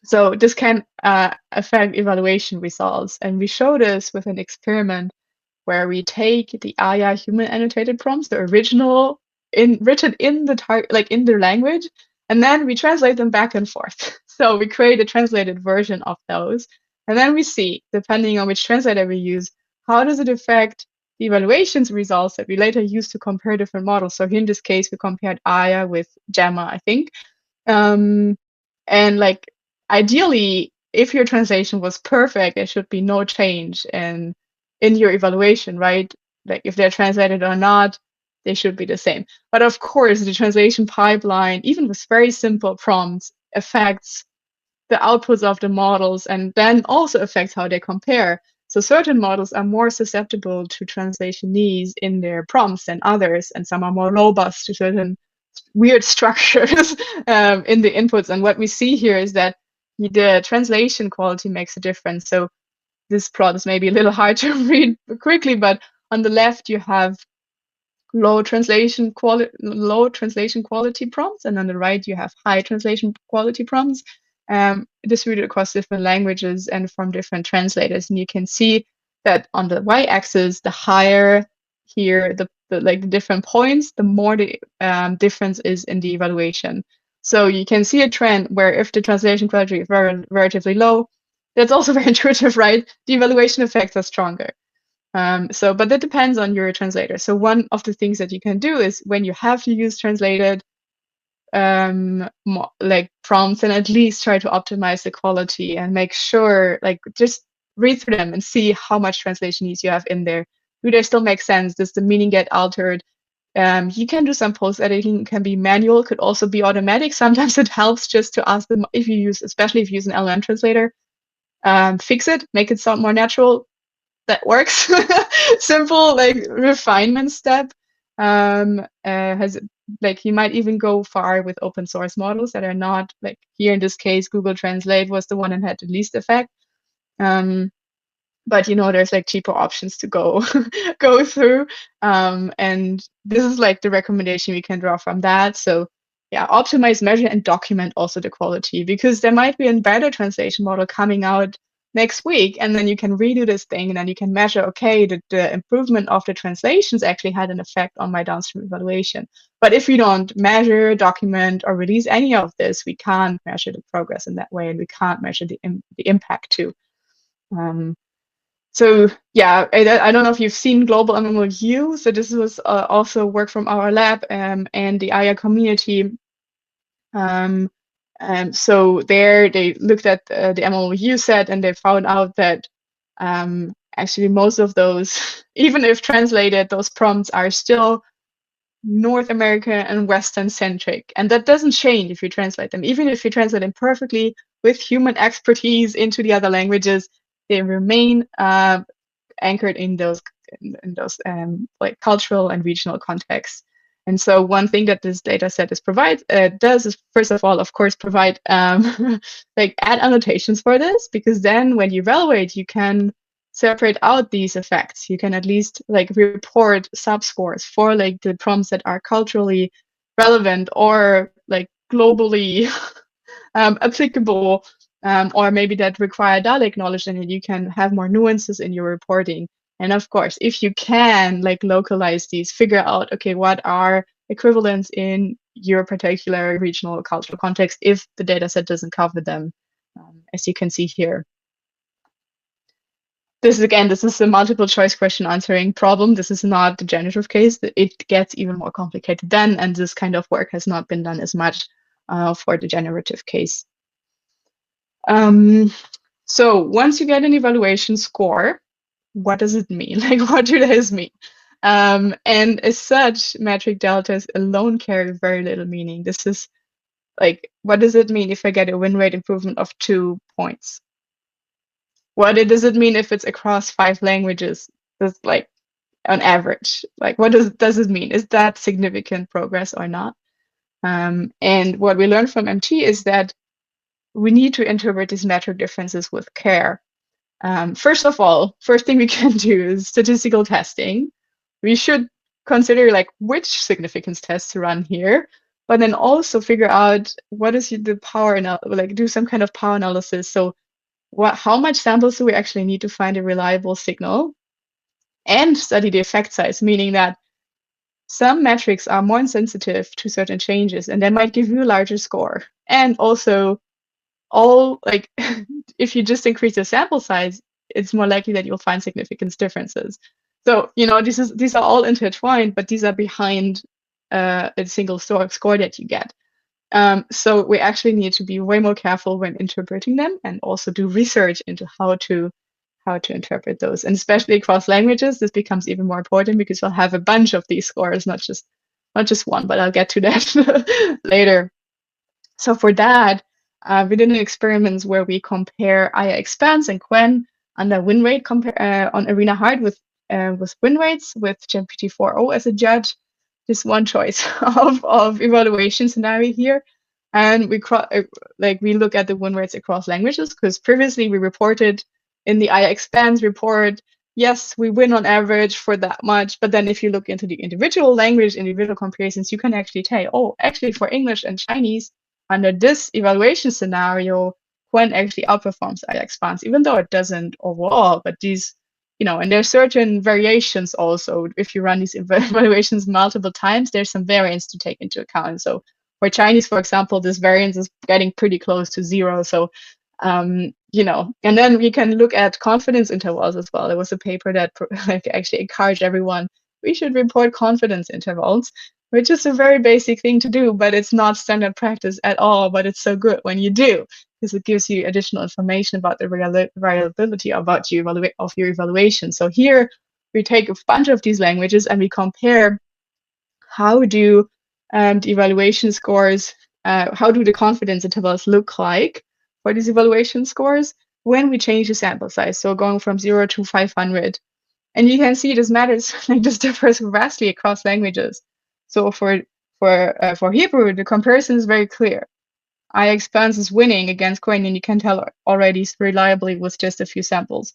So this can affect evaluation results, and we show this with an experiment where we take the AYA human annotated prompts, the original written in the in their language, and then we translate them back and forth. So we create a translated version of those, and then we see, depending on which translator we use, how does it affect the evaluations results that we later use to compare different models. So in this case, we compared AYA with JAMA, I think. And like ideally, if your translation was perfect, there should be no change in your evaluation, right? Like if they're translated or not, they should be the same. But of course, the translation pipeline, even with very simple prompts, affects the outputs of the models and then also affects how they compare. So certain models are more susceptible to translation needs in their prompts than others, and some are more robust to certain weird structures in the inputs. And what we see here is that the translation quality makes a difference. So this plot is maybe a little hard to read quickly, but on the left you have low translation quality prompts, and on the right you have high translation quality prompts, distributed across different languages and from different translators. And you can see that on the y-axis, the higher here the different points, the more the difference is in the evaluation. So you can see a trend where if the translation quality is relatively low, that's also very intuitive, right? The evaluation effects are stronger. But that depends on your translator. So one of the things that you can do is when you have to use translated prompts, and at least try to optimize the quality and make sure, just read through them and see how much translation needs you have in there. Do they still make sense? Does the meaning get altered? You can do some post editing. It can be manual, could also be automatic. Sometimes it helps just to ask them, especially if you use an LLM translator, fix it, make it sound more natural. That works. Simple refinement step. You might even go far with open source models that are not here in this case. Google Translate was the one that had the least effect. But there's cheaper options to go go through. And this is the recommendation we can draw from that. So yeah, optimize, measure, and document also the quality, because there might be a better translation model coming out next week, and then you can redo this thing, and then you can measure, okay, the improvement of the translations actually had an effect on my downstream evaluation. But if we don't measure, document, or release any of this, we can't measure the progress in that way, and we can't measure the impact too. So yeah, I don't know if you've seen Global MMOU. So this was also work from our lab and the AYA community. So there they looked at the MMOU set, and they found out that actually most of those, even if translated, those prompts are still North American and Western centric. And that doesn't change if you translate them. Even if you translate them perfectly with human expertise into the other languages, they remain anchored in those cultural and regional contexts. And so one thing that this data set does is, first of all, of course, provide add annotations for this, because then when you evaluate, you can separate out these effects. You can at least report subscores for the prompts that are culturally relevant or globally applicable, or maybe that require dialect knowledge, and you can have more nuances in your reporting. And of course, if you can localize these, figure out, okay, what are equivalents in your particular regional cultural context if the data set doesn't cover them, as you can see here. This is a multiple choice question answering problem. This is not the generative case. It gets even more complicated then, and this kind of work has not been done as much for the generative case. So once you get an evaluation score, what does it mean? What do those mean? And as such, metric deltas alone carry very little meaning. This is what does it mean if I get a win rate improvement of 2 points? What does it mean if it's across 5 languages? That's on average. What does it mean? Is that significant progress or not? And what we learned from MT is that we need to interpret these metric differences with care. First of all, first thing we can do is statistical testing. We should consider which significance tests to run here, but then also figure out what is the power, do some kind of power analysis. So how much samples do we actually need to find a reliable signal? and study the effect size, meaning that some metrics are more sensitive to certain changes, and they might give you a larger score. And also, if you just increase the sample size, it's more likely that you'll find significant differences. So, these are all intertwined, but these are behind a single score that you get. So we actually need to be way more careful when interpreting them, and also do research into how to interpret those. And especially across languages, this becomes even more important because we'll have a bunch of these scores, not just one, but I'll get to that later. So for that, we did an experiments where we compare IA expanse and Quen under win rate on Arena Hard with win rates with GPT-4o as a judge. Just one choice of evaluation scenario here. And we look at the win rates across languages, because previously we reported in the IA expanse report, yes, we win on average for that much. But then if you look into the individual comparisons, you can actually tell, oh, actually for English and Chinese, under this evaluation scenario, Quen actually outperforms IA expanse, even though it doesn't overall. But these, and there's certain variations also. If you run these evaluations multiple times, there's some variance to take into account. So for Chinese, for example, this variance is getting pretty close to 0. So, and then we can look at confidence intervals as well. There was a paper that actually encouraged everyone, we should report confidence intervals, which is a very basic thing to do, but it's not standard practice at all. But it's so good when you do, because it gives you additional information about the reliability of your evaluation. So here we take a bunch of these languages and we compare how do the evaluation scores, how do the confidence intervals look like for these evaluation scores when we change the sample size. So going from 0 to 500. And you can see this matters, this differs vastly across languages. So for Hebrew, the comparison is very clear. IA expanse is winning against Quen, and you can tell already reliably with just a few samples.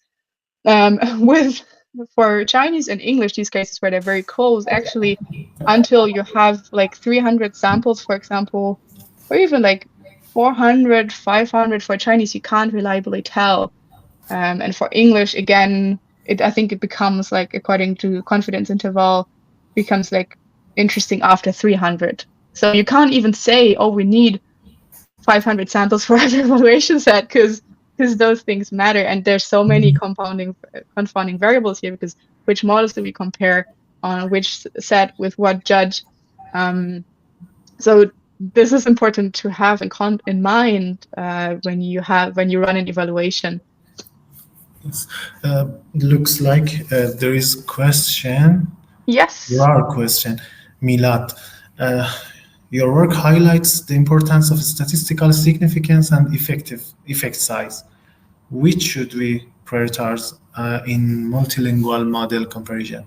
For Chinese and English, these cases where they're very close, actually, until you have 300 samples, for example, or even 400, 500 for Chinese, you can't reliably tell. And for English, again, I think it becomes according to confidence interval, becomes interesting after 300. So you can't even say, oh, we need 500 samples for every evaluation set, because those things matter. And there's so many confounding variables here, because which models do we compare on which set with what judge? So this is important to have in mind when you run an evaluation. Yes. Looks like there is a question. Yes. There are a question. Milad, your work highlights the importance of statistical significance and effect size. Which should we prioritize in multilingual model comparison?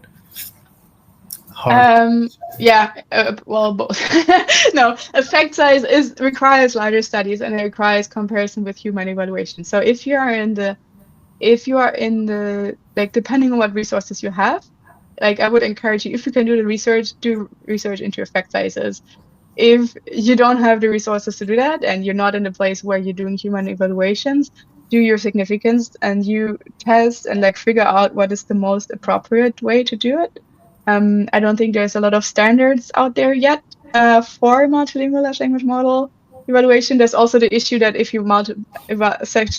Well, both. No, effect size requires larger studies, and it requires comparison with human evaluation. So if you are in the depending on what resources you have, I would encourage you, if you can do research into effect sizes. If you don't have the resources to do that, and you're not in a place where you're doing human evaluations, do your significance and you test and figure out what is the most appropriate way to do it. I don't think there's a lot of standards out there yet for multilingual large language model evaluation. There's also the issue that if you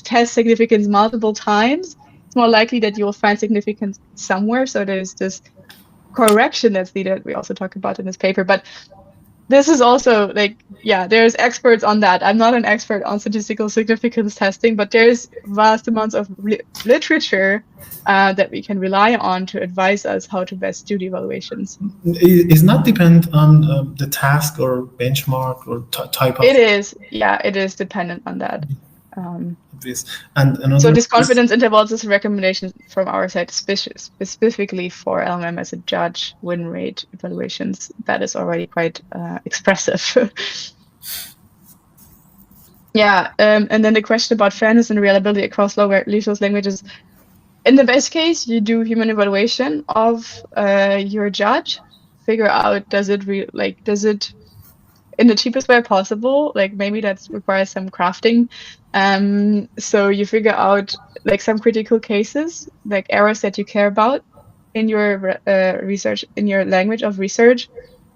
test significance multiple times, it's more likely that you'll find significance somewhere. So there's this correction that's needed. We also talk about in this paper, but this is also there's experts on that. I'm not an expert on statistical significance testing, but there's vast amounts of literature that we can rely on to advise us how to best do the evaluations. Is not depend on the task or benchmark or type of. It is, it is dependent on that. And so this confidence intervals is a recommendation from our side, specifically for LLM as a judge win rate evaluations. That is already quite expressive. And then the question about fairness and reliability across lower resource languages. In the best case, you do human evaluation of your judge, figure out does it in the cheapest way possible, maybe that requires some crafting. So you figure out some critical cases, errors that you care about, in your research, in your language of research,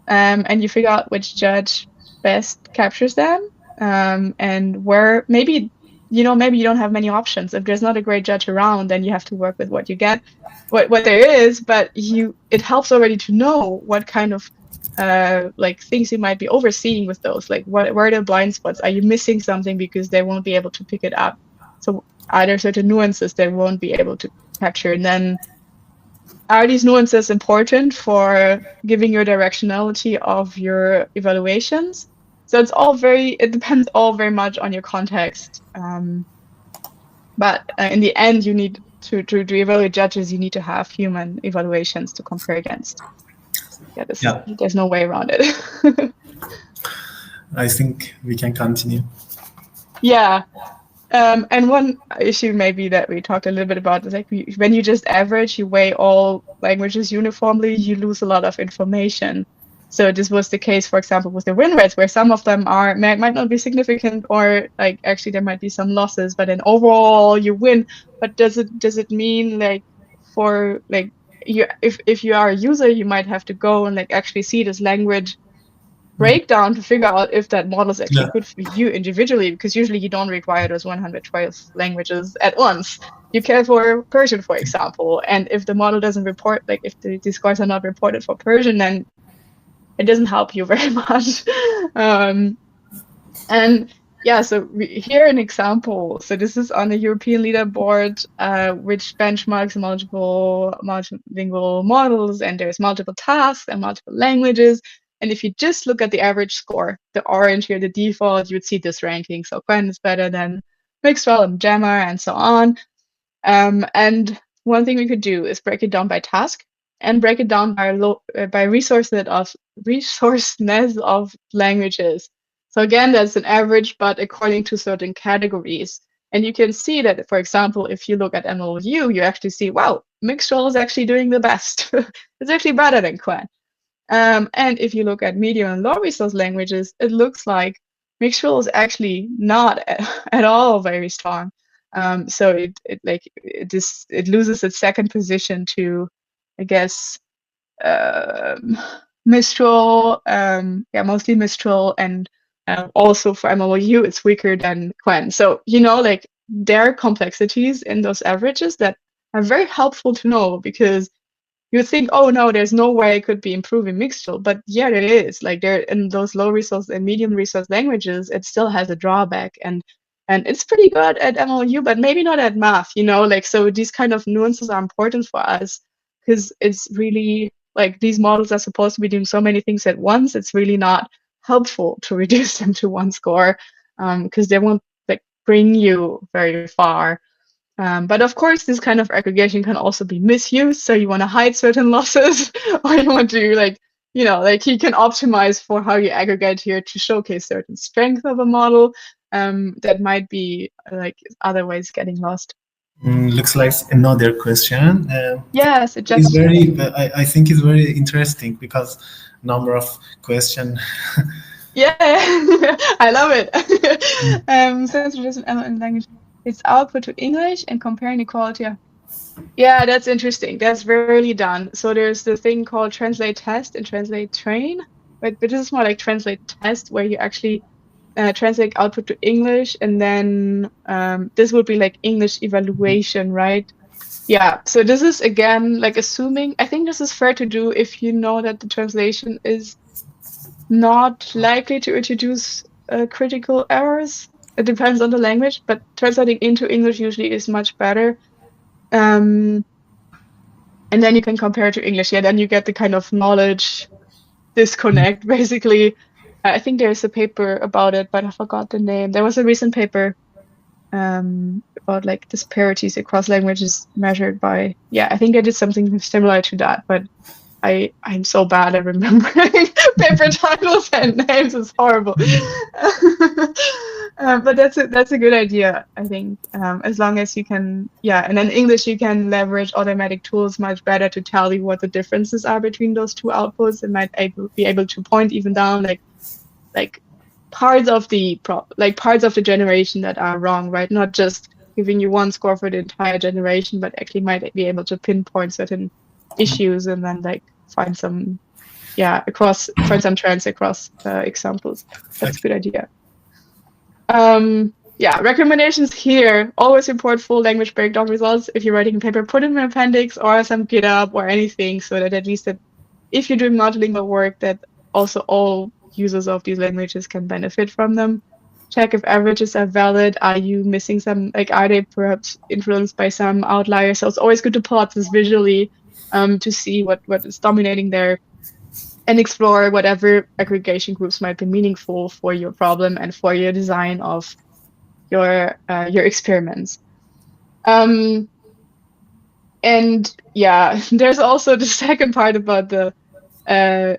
and you figure out which judge best captures them, and where maybe maybe you don't have many options. If there's not a great judge around, then you have to work with what you get, what there is. But it helps already to know what kind of like things you might be overseeing with those. Like where are the blind spots? Are you missing something because they won't be able to pick it up? So are there certain nuances they won't be able to capture? And then are these nuances important for giving your directionality of your evaluations? So it depends all very much on your context. But in the end, you need to evaluate judges, you need to have human evaluations to compare against. Yeah, there's no way around it. I think we can continue. Yeah. And one issue maybe that we talked a little bit about is like when you just average, you weigh all languages uniformly, you lose a lot of information. So this was the case, for example, with the win rates, where some of them might not be significant, or like actually there might be some losses, but then overall you win. But does it mean like for like if you are a user, you might have to go and like actually see this language breakdown to figure out if that model is actually good for you individually, because usually you don't require those 112 languages at once. You care for Persian, for example, and if the model doesn't report, like if the scores are not reported for Persian, then it doesn't help you very much. And yeah, so here an example. So this is on the European leaderboard, which benchmarks multilingual models, and there's multiple tasks and multiple languages. And if you just look at the average score, the orange here, the default, you would see this ranking. So Quen is better than Mixwell and Gemma and so on. And one thing we could do is break it down by task and break it down by resourceness of languages. So again, that's an average, but according to certain categories. And you can see that, for example, if you look at MLU, you actually see, wow, Mixwell is actually doing the best. It's actually better than Quen. And if you look at medium and low resource languages, it looks like Mixwell is actually not at all very strong. So it loses its second position to, I guess, Mistral, mostly Mistral, and also for MLU, it's weaker than Quen. So like there are complexities in those averages that are very helpful to know, because you think, oh no, there's no way it could be improving Mixtral, but yeah, it is. Like there in those low resource and medium resource languages, it still has a drawback, and it's pretty good at MLU, but maybe not at math. Like so these kind of nuances are important for us, because it's really like these models are supposed to be doing so many things at once. It's really not helpful to reduce them to one score, because they won't like bring you very far. But of course, this kind of aggregation can also be misused. So you want to hide certain losses, or you want to like you can optimize for how you aggregate here to showcase certain strength of a model that might be like otherwise getting lost. Looks like another question. Yes, it just is very. I think it's very interesting because number of question. Yeah, I love it. Since it is an language, it's output to English and comparing the quality of. Yeah, that's interesting. That's rarely done. So there's the thing called translate test and translate train, but this is more like translate test, where you actually translate output to English, and then this would be like English evaluation, right? Yeah. So this is again like assuming. I think this is fair to do if you know that the translation is not likely to introduce critical errors. It depends on the language, but translating into English usually is much better. And then you can compare it to English. Yeah, then you get the kind of knowledge disconnect, basically. I think there's a paper about it, but I forgot the name. There was a recent paper about like disparities across languages measured by, I think they did something similar to that, but I'm so bad at remembering paper titles and names. It's horrible. But that's a good idea, I think. As long as you can, and in English you can leverage automatic tools much better to tell you what the differences are between those two outputs, and might be able to point even down like parts of the generation that are wrong, right? Not just giving you one score for the entire generation, but actually might be able to pinpoint certain issues and then like find some trends across examples. That's a good idea. Yeah, recommendations here. Always report full language breakdown results. If you're writing a paper, put in an appendix or some GitHub or anything, so that at least that if you're doing multilingual work, that also all users of these languages can benefit from them. Check if averages are valid. Are you missing some, like, are they perhaps influenced by some outliers? So it's always good to plot this visually to see what is dominating there, and explore whatever aggregation groups might be meaningful for your problem and for your design of your experiments. And yeah, there's also the second part about the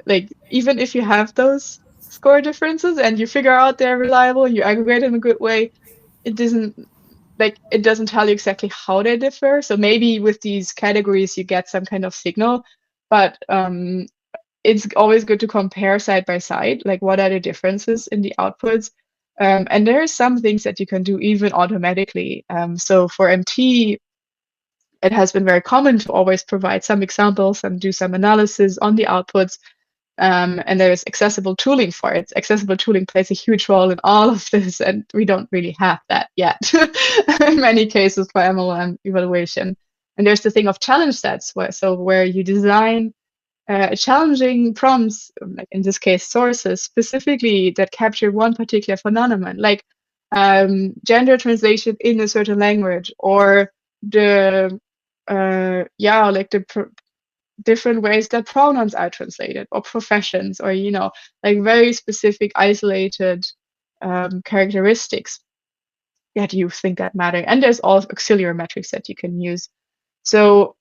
like, even if you have those score differences and you figure out they're reliable, you aggregate in a good way, it doesn't tell you exactly how they differ. So maybe with these categories you get some kind of signal, but it's always good to compare side by side, like what are the differences in the outputs. And there are some things that you can do even automatically. So for MT, it has been very common to always provide some examples and do some analysis on the outputs. And there's accessible tooling for it. Accessible tooling plays a huge role in all of this, and we don't really have that yet in many cases for MLM evaluation. And there's the thing of challenge sets, where you design challenging prompts, like in this case sources, specifically that capture one particular phenomenon, like gender translation in a certain language, or the different ways that pronouns are translated, or professions, or like very specific isolated characteristics that you think that matter. And there's all auxiliary metrics that you can use. So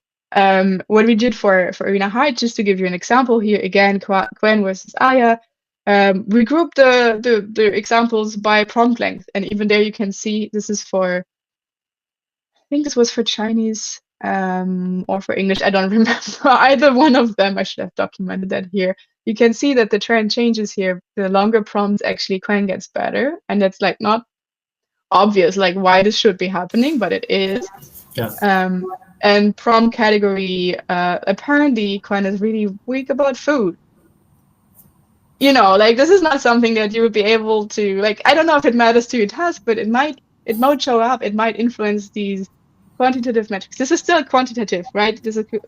what we did for arena height, just to give you an example here, again, Quen versus Aya, we grouped the examples by prompt length, and even there you can see this is for, I think this was for Chinese or for English, I don't remember either one of them. I should have documented that here. You can see that the trend changes here. The longer prompts, actually Quen gets better, and that's like not obvious like why this should be happening, but it is. Yeah. And prompt category, apparently Quen is really weak about food. Like this is not something that you would be able to, like, I don't know if it matters to your task, but it might show up, it might influence these quantitative metrics. This is still quantitative, right?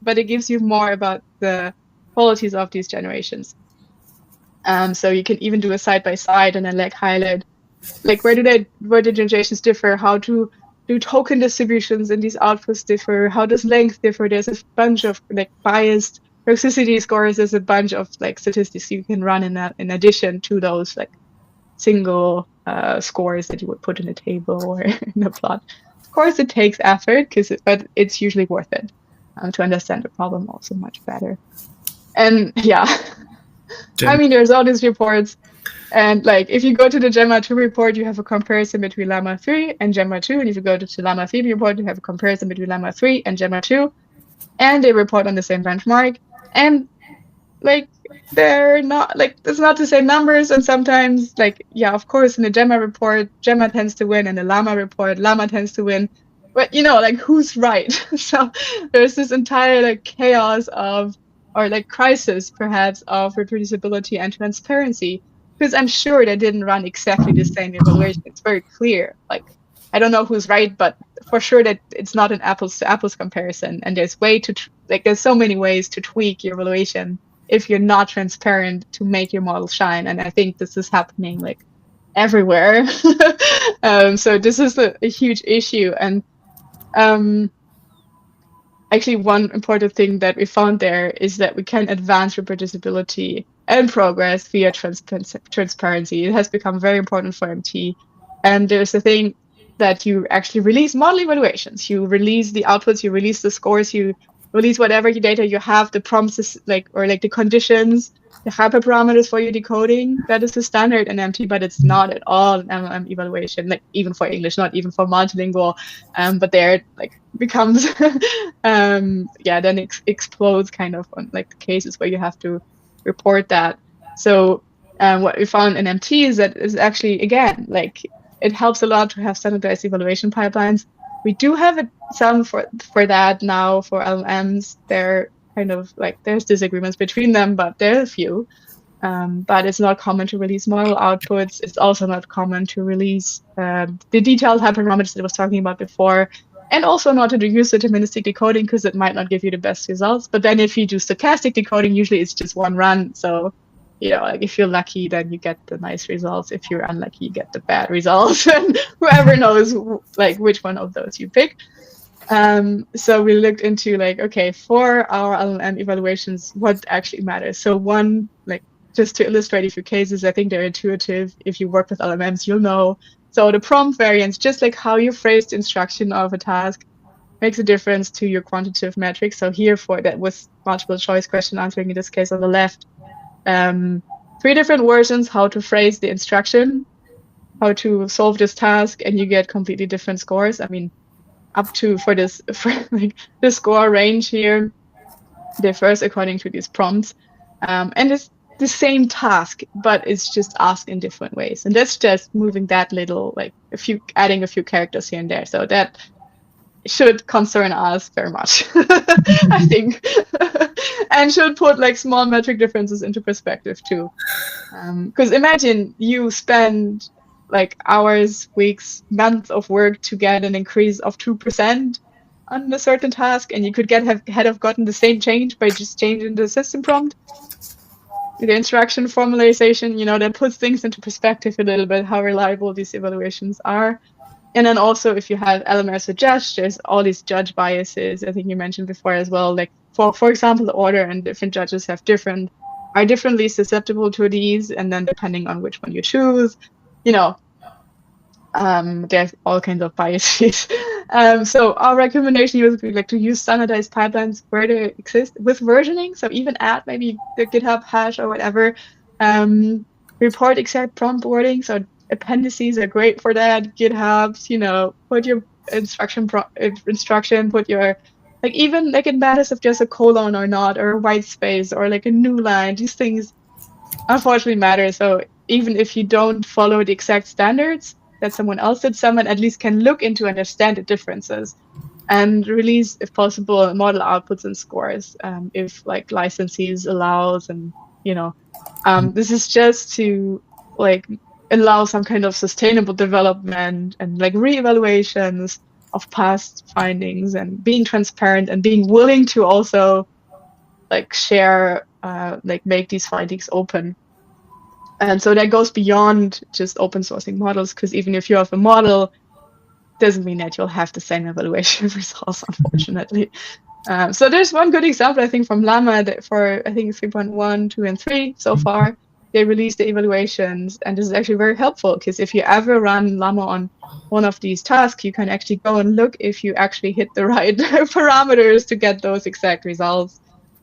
But it gives you more about the qualities of these generations. So you can even do a side by side and then like highlight, like where do generations differ? How do token distributions in these outputs differ? How does length differ? There's a bunch of like biased toxicity scores. There's a bunch of like statistics you can run in addition to those like single scores that you would put in a table or in a plot. Of course, it takes effort, but it's usually worth it to understand the problem also much better. And yeah, I mean, there's all these reports. And like, if you go to the Gemma 2 report, you have a comparison between Llama 3 and Gemma 2. And if you go to the Llama 3 report, you have a comparison between Llama 3 and Gemma 2. And they report on the same benchmark. And like, they're not, like, it's not the same numbers. And sometimes, like, yeah, of course, in the Gemma report, Gemma tends to win. And the Llama report, Llama tends to win. But, like, who's right? So there's this entire, like, chaos or like crisis, perhaps, of reproducibility and transparency. Because I'm sure they didn't run exactly the same evaluation. It's very clear. Like, I don't know who's right, but for sure that it's not an apples to apples comparison. And there's there's so many ways to tweak your evaluation if you're not transparent to make your model shine. And I think this is happening like everywhere. So this is a huge issue. And actually, one important thing that we found there is that we can advance reproducibility and progress via transparency. It has become very important for MT. And there's a thing that you actually release model evaluations. You release the outputs, you release the scores, you release whatever data you have, the prompts, or the conditions, the hyperparameters for your decoding. That is the standard in MT, but it's not at all an MLM evaluation, like even for English, not even for multilingual. But there like becomes then it explodes kind of on like the cases where you have to report that. So what we found in MT is that is actually, again, like it helps a lot to have standardized evaluation pipelines. We do have some for that now for LLMs. They're kind of like there's disagreements between them, but there are a few. But it's not common to release model outputs. It's also not common to release the detailed hyperparameters that I was talking about before, and also not to use deterministic decoding because it might not give you the best results. But then if you do stochastic decoding, usually it's just one run. So, like if you're lucky, then you get the nice results. If you're unlucky, you get the bad results. And whoever knows like which one of those you pick. So we looked into like, okay, for our LLM evaluations, what actually matters. So one, like just to illustrate a few cases, I think they're intuitive. If you work with LLMs, you'll know. So the prompt variance, just like how you phrase the instruction of a task, makes a difference to your quantitative metrics. So here for that was multiple choice question answering in this case on the left. 3 different versions, how to phrase the instruction, how to solve this task, and you get completely different scores. I mean, up to for like the score range here differs according to these prompts. And it's the same task, but it's just asked in different ways. And that's just moving that little, like adding a few characters here and there. So that should concern us very much, I think, and should put like small metric differences into perspective too. Because imagine you spend like hours, weeks, months of work to get an increase of 2% on a certain task, and you could have gotten the same change by just changing the system prompt. The instruction formalization, that puts things into perspective a little bit, how reliable these evaluations are. And then also, if you have LMS or judge, there's all these judge biases. I think you mentioned before as well. Like for example, the order and different judges are differently susceptible to these, and then depending on which one you choose, there's all kinds of biases. So our recommendation would be like to use standardized pipelines where they exist with versioning. So even add maybe the GitHub hash or whatever. Report exact prompt wording. So appendices are great for that. GitHubs, put your instruction, put your, like even like it matters if there's a colon or not, or a white space or like a new line. These things unfortunately matter. So even if you don't follow the exact standards that someone else did, someone at least can look into and understand the differences and release, if possible, model outputs and scores, if like licensees allows. And this is just to like allow some kind of sustainable development and like reevaluations of past findings, and being transparent and being willing to also like share, like make these findings open. And so that goes beyond just open sourcing models, because even if you have a model, doesn't mean that you'll have the same evaluation results, unfortunately. So there's one good example, I think, from Llama that for, I think, 3.1, 2, and 3 so far, they released the evaluations. And this is actually very helpful, because if you ever run Llama on one of these tasks, you can actually go and look if you actually hit the right parameters to get those exact results.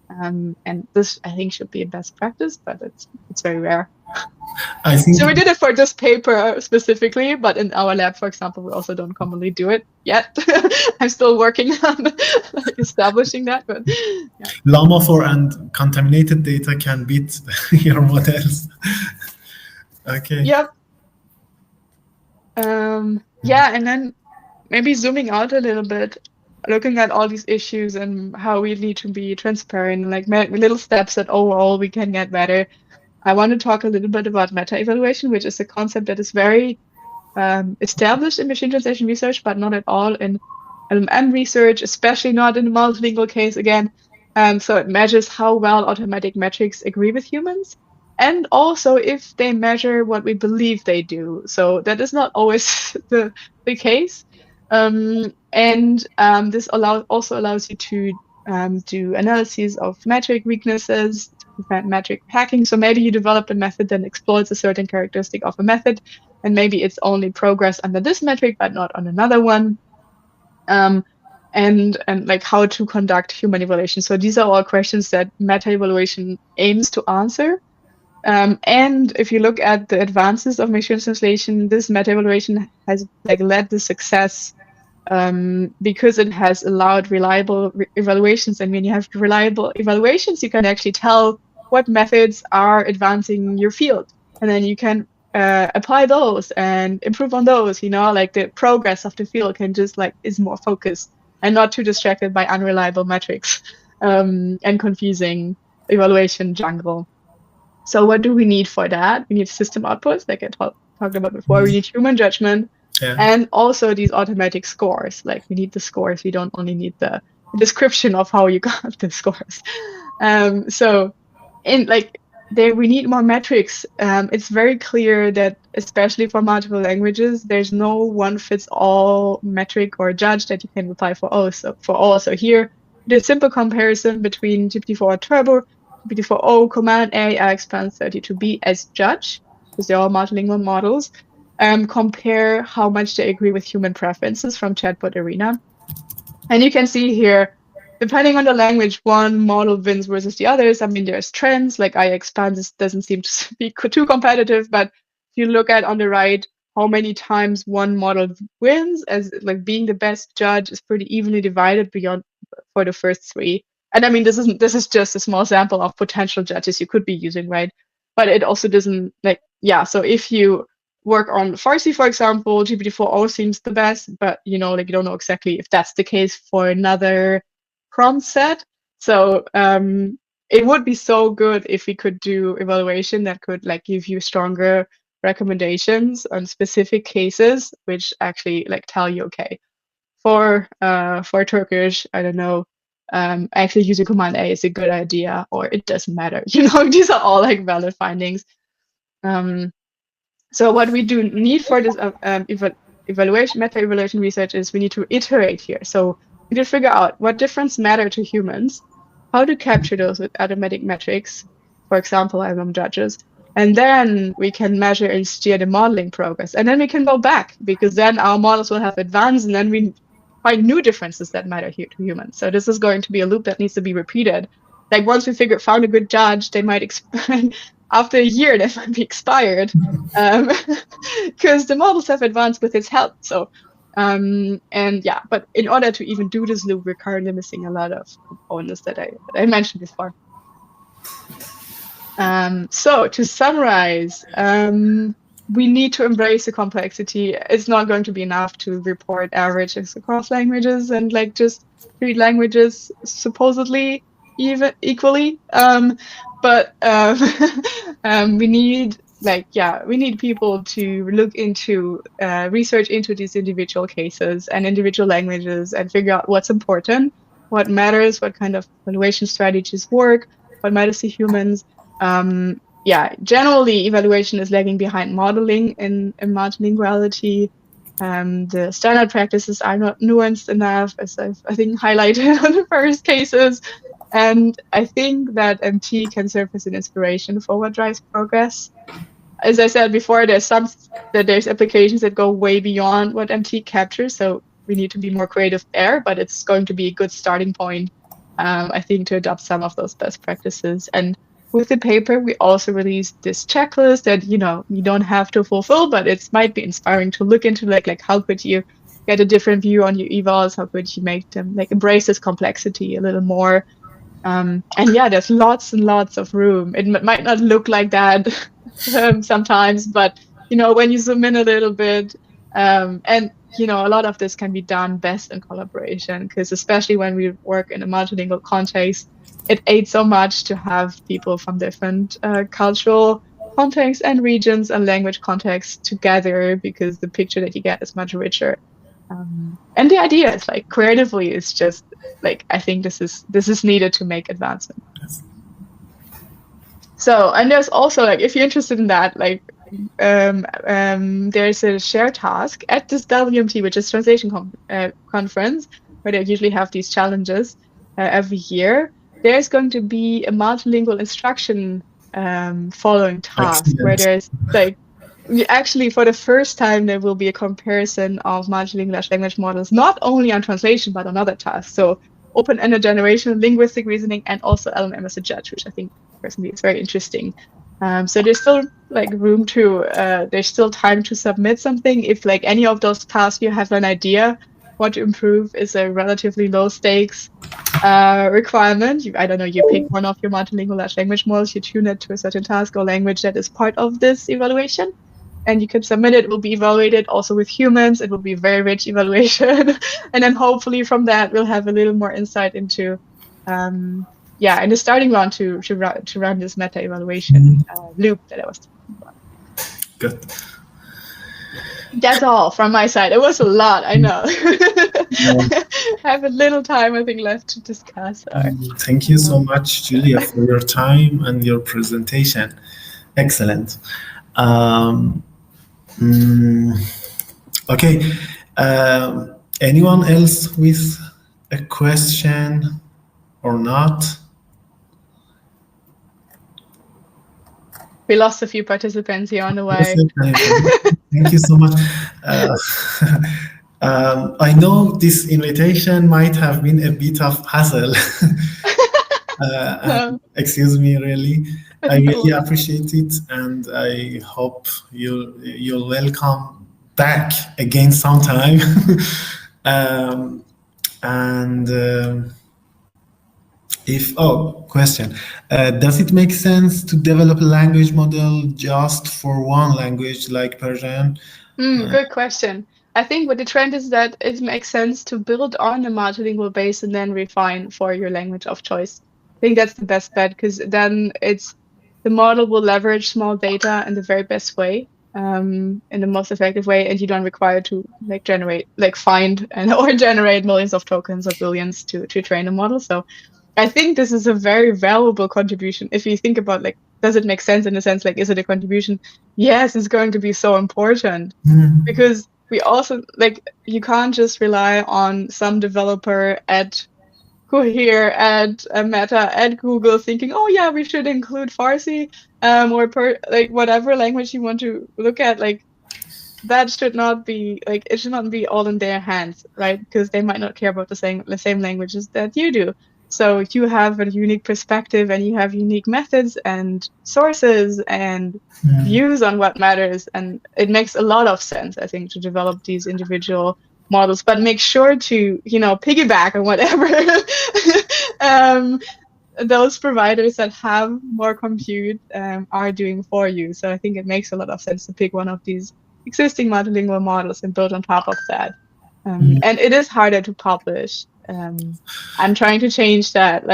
And this, I think, should be a best practice, but it's very rare. I think so. We did it for this paper specifically, but in our lab, for example, we also don't commonly do it yet. I'm still working on like, establishing that, but yeah. Llama 4 and contaminated data can beat your models. Okay. Yep. Yeah, and then maybe zooming out a little bit, looking at all these issues and how we need to be transparent, like little steps that overall we can get better. I want to talk a little bit about meta-evaluation, which is a concept that is very established in machine translation research, but not at all in LLM research, especially not in the multilingual case again. So it measures how well automatic metrics agree with humans, and also if they measure what we believe they do. So that is not always the case. This also allows you to do analyses of metric weaknesses, to prevent metric hacking. So maybe you develop a method that exploits a certain characteristic of a method, and maybe it's only progress under this metric, but not on another one. And like how to conduct human evaluation. So these are all questions that meta-evaluation aims to answer. And if you look at the advances of machine translation, this meta-evaluation has like led to success because it has allowed reliable evaluations. And when you have reliable evaluations, you can actually tell what methods are advancing your field, and then you can apply those and improve on those. Like the progress of the field can just like is more focused and not too distracted by unreliable metrics. and confusing evaluation jungle. So what do we need for that? We need system outputs, like I talked about before. We need human judgment, and also these automatic scores. Like we need the scores. We don't only need the description of how you got the scores. So in like there, we need more metrics. It's very clear that especially for multiple languages, there's no one fits all metric or judge that you can apply for all. So here, the simple comparison between GPT-4 Turbo, GPT-4o, Command A, Expanse 32B as judge, because they're all multilingual models. Compare how much they agree with human preferences from Chatbot Arena. And you can see here, depending on the language, one model wins versus the others. I mean, there's trends, like Expanse doesn't seem to be too competitive, but if you look at on the right, how many times one model wins as like being the best judge is pretty evenly divided beyond for the first three. And I mean, this is just a small sample of potential judges you could be using, right? But it also doesn't like, yeah, so if you work on Farsi, for example, GPT-4o seems the best, but you know, like you don't know exactly if that's the case for another prompt set. So it would be so good if we could do evaluation that could like give you stronger recommendations on specific cases, which actually like tell you, okay, for Turkish, I don't know, actually using Command A is a good idea, or it doesn't matter. You know, these are all like valid findings. So what we do need for this evaluation, meta-evaluation research is we need to iterate here. So we need to figure out what difference matter to humans, how to capture those with automatic metrics, for example, LLM judges, and then we can measure and steer the modeling progress. And then we can go back, because then our models will have advanced, and then we find new differences that matter here to humans. So this is going to be a loop that needs to be repeated. Like once we found a good judge, they might after a year they might be expired, because the models have advanced with its help. So and yeah, but in order to even do this loop, we're currently missing a lot of components that I mentioned before. So to summarize, we need to embrace the complexity. It's not going to be enough to report averages across languages and like just treat languages supposedly equally. But we need we need people to look into research into these individual cases and individual languages and figure out what's important, what matters, what kind of evaluation strategies work, what matters to humans. Generally evaluation is lagging behind modeling in multilinguality. The standard practices are not nuanced enough, as I think highlighted on the first cases. And I think that MT can serve as an inspiration for what drives progress. As I said before, there's applications that go way beyond what MT captures, so we need to be more creative there, but it's going to be a good starting point, I think, to adopt some of those best practices. And with the paper, we also released this checklist that, you know, you don't have to fulfill, but it might be inspiring to look into like how could you get a different view on your evals? How could you make them like embrace this complexity a little more? And yeah, there's lots and lots of room. It might not look like that sometimes, but you know, when you zoom in a little bit, and you know, a lot of this can be done best in collaboration, because especially when we work in a multilingual context, it aids so much to have people from different cultural contexts and regions and language contexts together, because the picture that you get is much richer. And the idea is like creatively, it's just like, I think this is needed to make advancement. So, and there's also like, if you're interested in that, like there's a shared task at this WMT, which is translation conference, where they usually have these challenges every year. There's going to be a multilingual instruction following task. Excellent. Where there's like, actually for the first time, there will be a comparison of multilingual language models, not only on translation, but on other tasks. So open-ended generation, linguistic reasoning, and also LLM as a judge, which I think personally is very interesting. So there's still like room to, there's still time to submit something. If like any of those tasks you have an idea what to improve, is a relatively low stakes requirement. I don't know, you pick one of your multilingual large language models, you tune it to a certain task or language that is part of this evaluation, and you can submit it. It will be evaluated also with humans. It will be a very rich evaluation. And then hopefully from that, we'll have a little more insight into yeah, in the starting round to run this meta evaluation loop that I was talking about. Good. That's all from my side. It was a lot, I know. I have a little time, I think, left to discuss. Thank you so much, Julia, for your time and your presentation. Excellent. Okay. Anyone else with a question or not? We lost a few participants here on the way. Thank you so much. I know this invitation might have been a bit of hassle. Excuse me, really. I really appreciate it, and I hope you'll welcome back again sometime. Question. Does it make sense to develop a language model just for one language like Persian? Good question. I think what the trend is that it makes sense to build on a multilingual base and then refine for your language of choice. I think that's the best bet, because then the model will leverage small data in the very best way, in the most effective way, and you don't require to find or generate millions of tokens or billions to train a model. So I think this is a very valuable contribution. If you think about does it make sense in the sense is it a contribution? Yes, it's going to be so important because we also you can't just rely on some developer at Cohere, at Meta, at Google thinking, oh yeah, we should include Farsi or whatever language you want to look at. That should not be it should not be all in their hands, right? Because they might not care about the same languages that you do. So you have a unique perspective and you have unique methods and sources and views on what matters. And it makes a lot of sense, I think, to develop these individual models, but make sure to, piggyback on whatever those providers that have more compute are doing for you. So I think it makes a lot of sense to pick one of these existing multilingual models and build on top of that. And it is harder to publish. I'm trying to change that.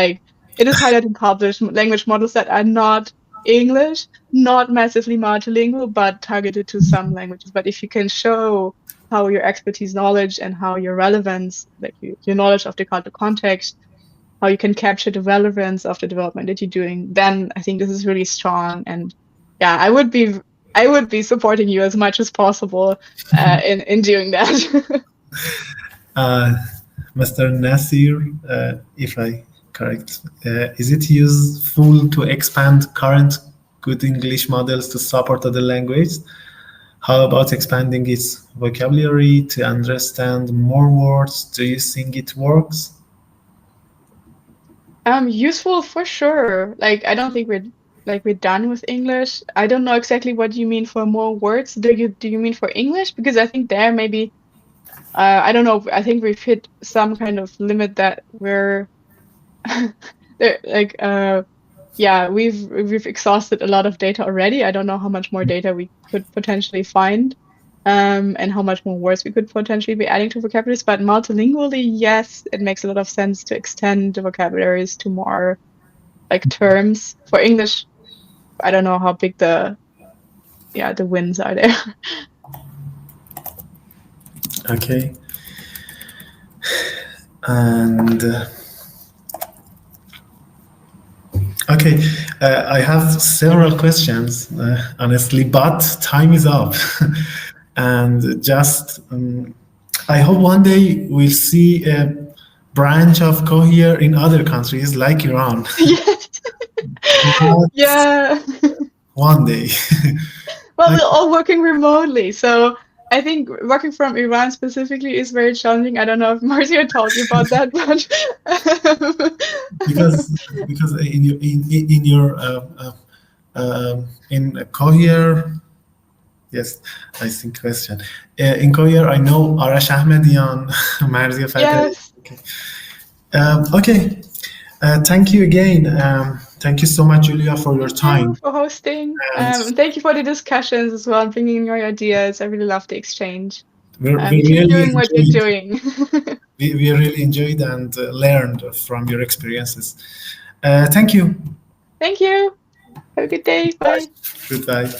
It is harder to publish language models that are not English, not massively multilingual, but targeted to some languages. But if you can show how your expertise knowledge and how your relevance, your knowledge of the cultural context, how you can capture the relevance of the development that you're doing, then I think this is really strong. And yeah, I would be supporting you as much as possible in doing that. Mr. Nasir, if I correct, is it useful to expand current good English models to support other languages? How about expanding its vocabulary to understand more words? Do you think it works? Useful for sure. I don't think we're done with English. I don't know exactly what you mean for more words. Do you mean for English? Because I think there maybe I don't know. I think we've hit some kind of limit that we're we've exhausted a lot of data already. I don't know how much more data we could potentially find, and how much more words we could potentially be adding to vocabularies. But multilingually, yes, it makes a lot of sense to extend the vocabularies to more terms. For English, I don't know how big the wins are there. Okay. And okay, I have several questions, honestly, but time is up. And just, I hope one day we'll see a branch of Cohere in other countries like Iran. Yeah. One day. Well, we're all working remotely, so I think working from Iran specifically is very challenging. I don't know if Marcia told you about that, but because in Cohere, yes, I think question. In Cohere, I know Arash Ahmedian, Marzia Fateh. Yes. Okay. Thank you again. Thank you so much, Julia, for your time. Thank you for hosting. Thank you for the discussions as well, bringing in your ideas. I really love the exchange. We keep really doing what you're doing. we really enjoyed and learned from your experiences. Thank you. Thank you. Have a good day. Bye. Goodbye.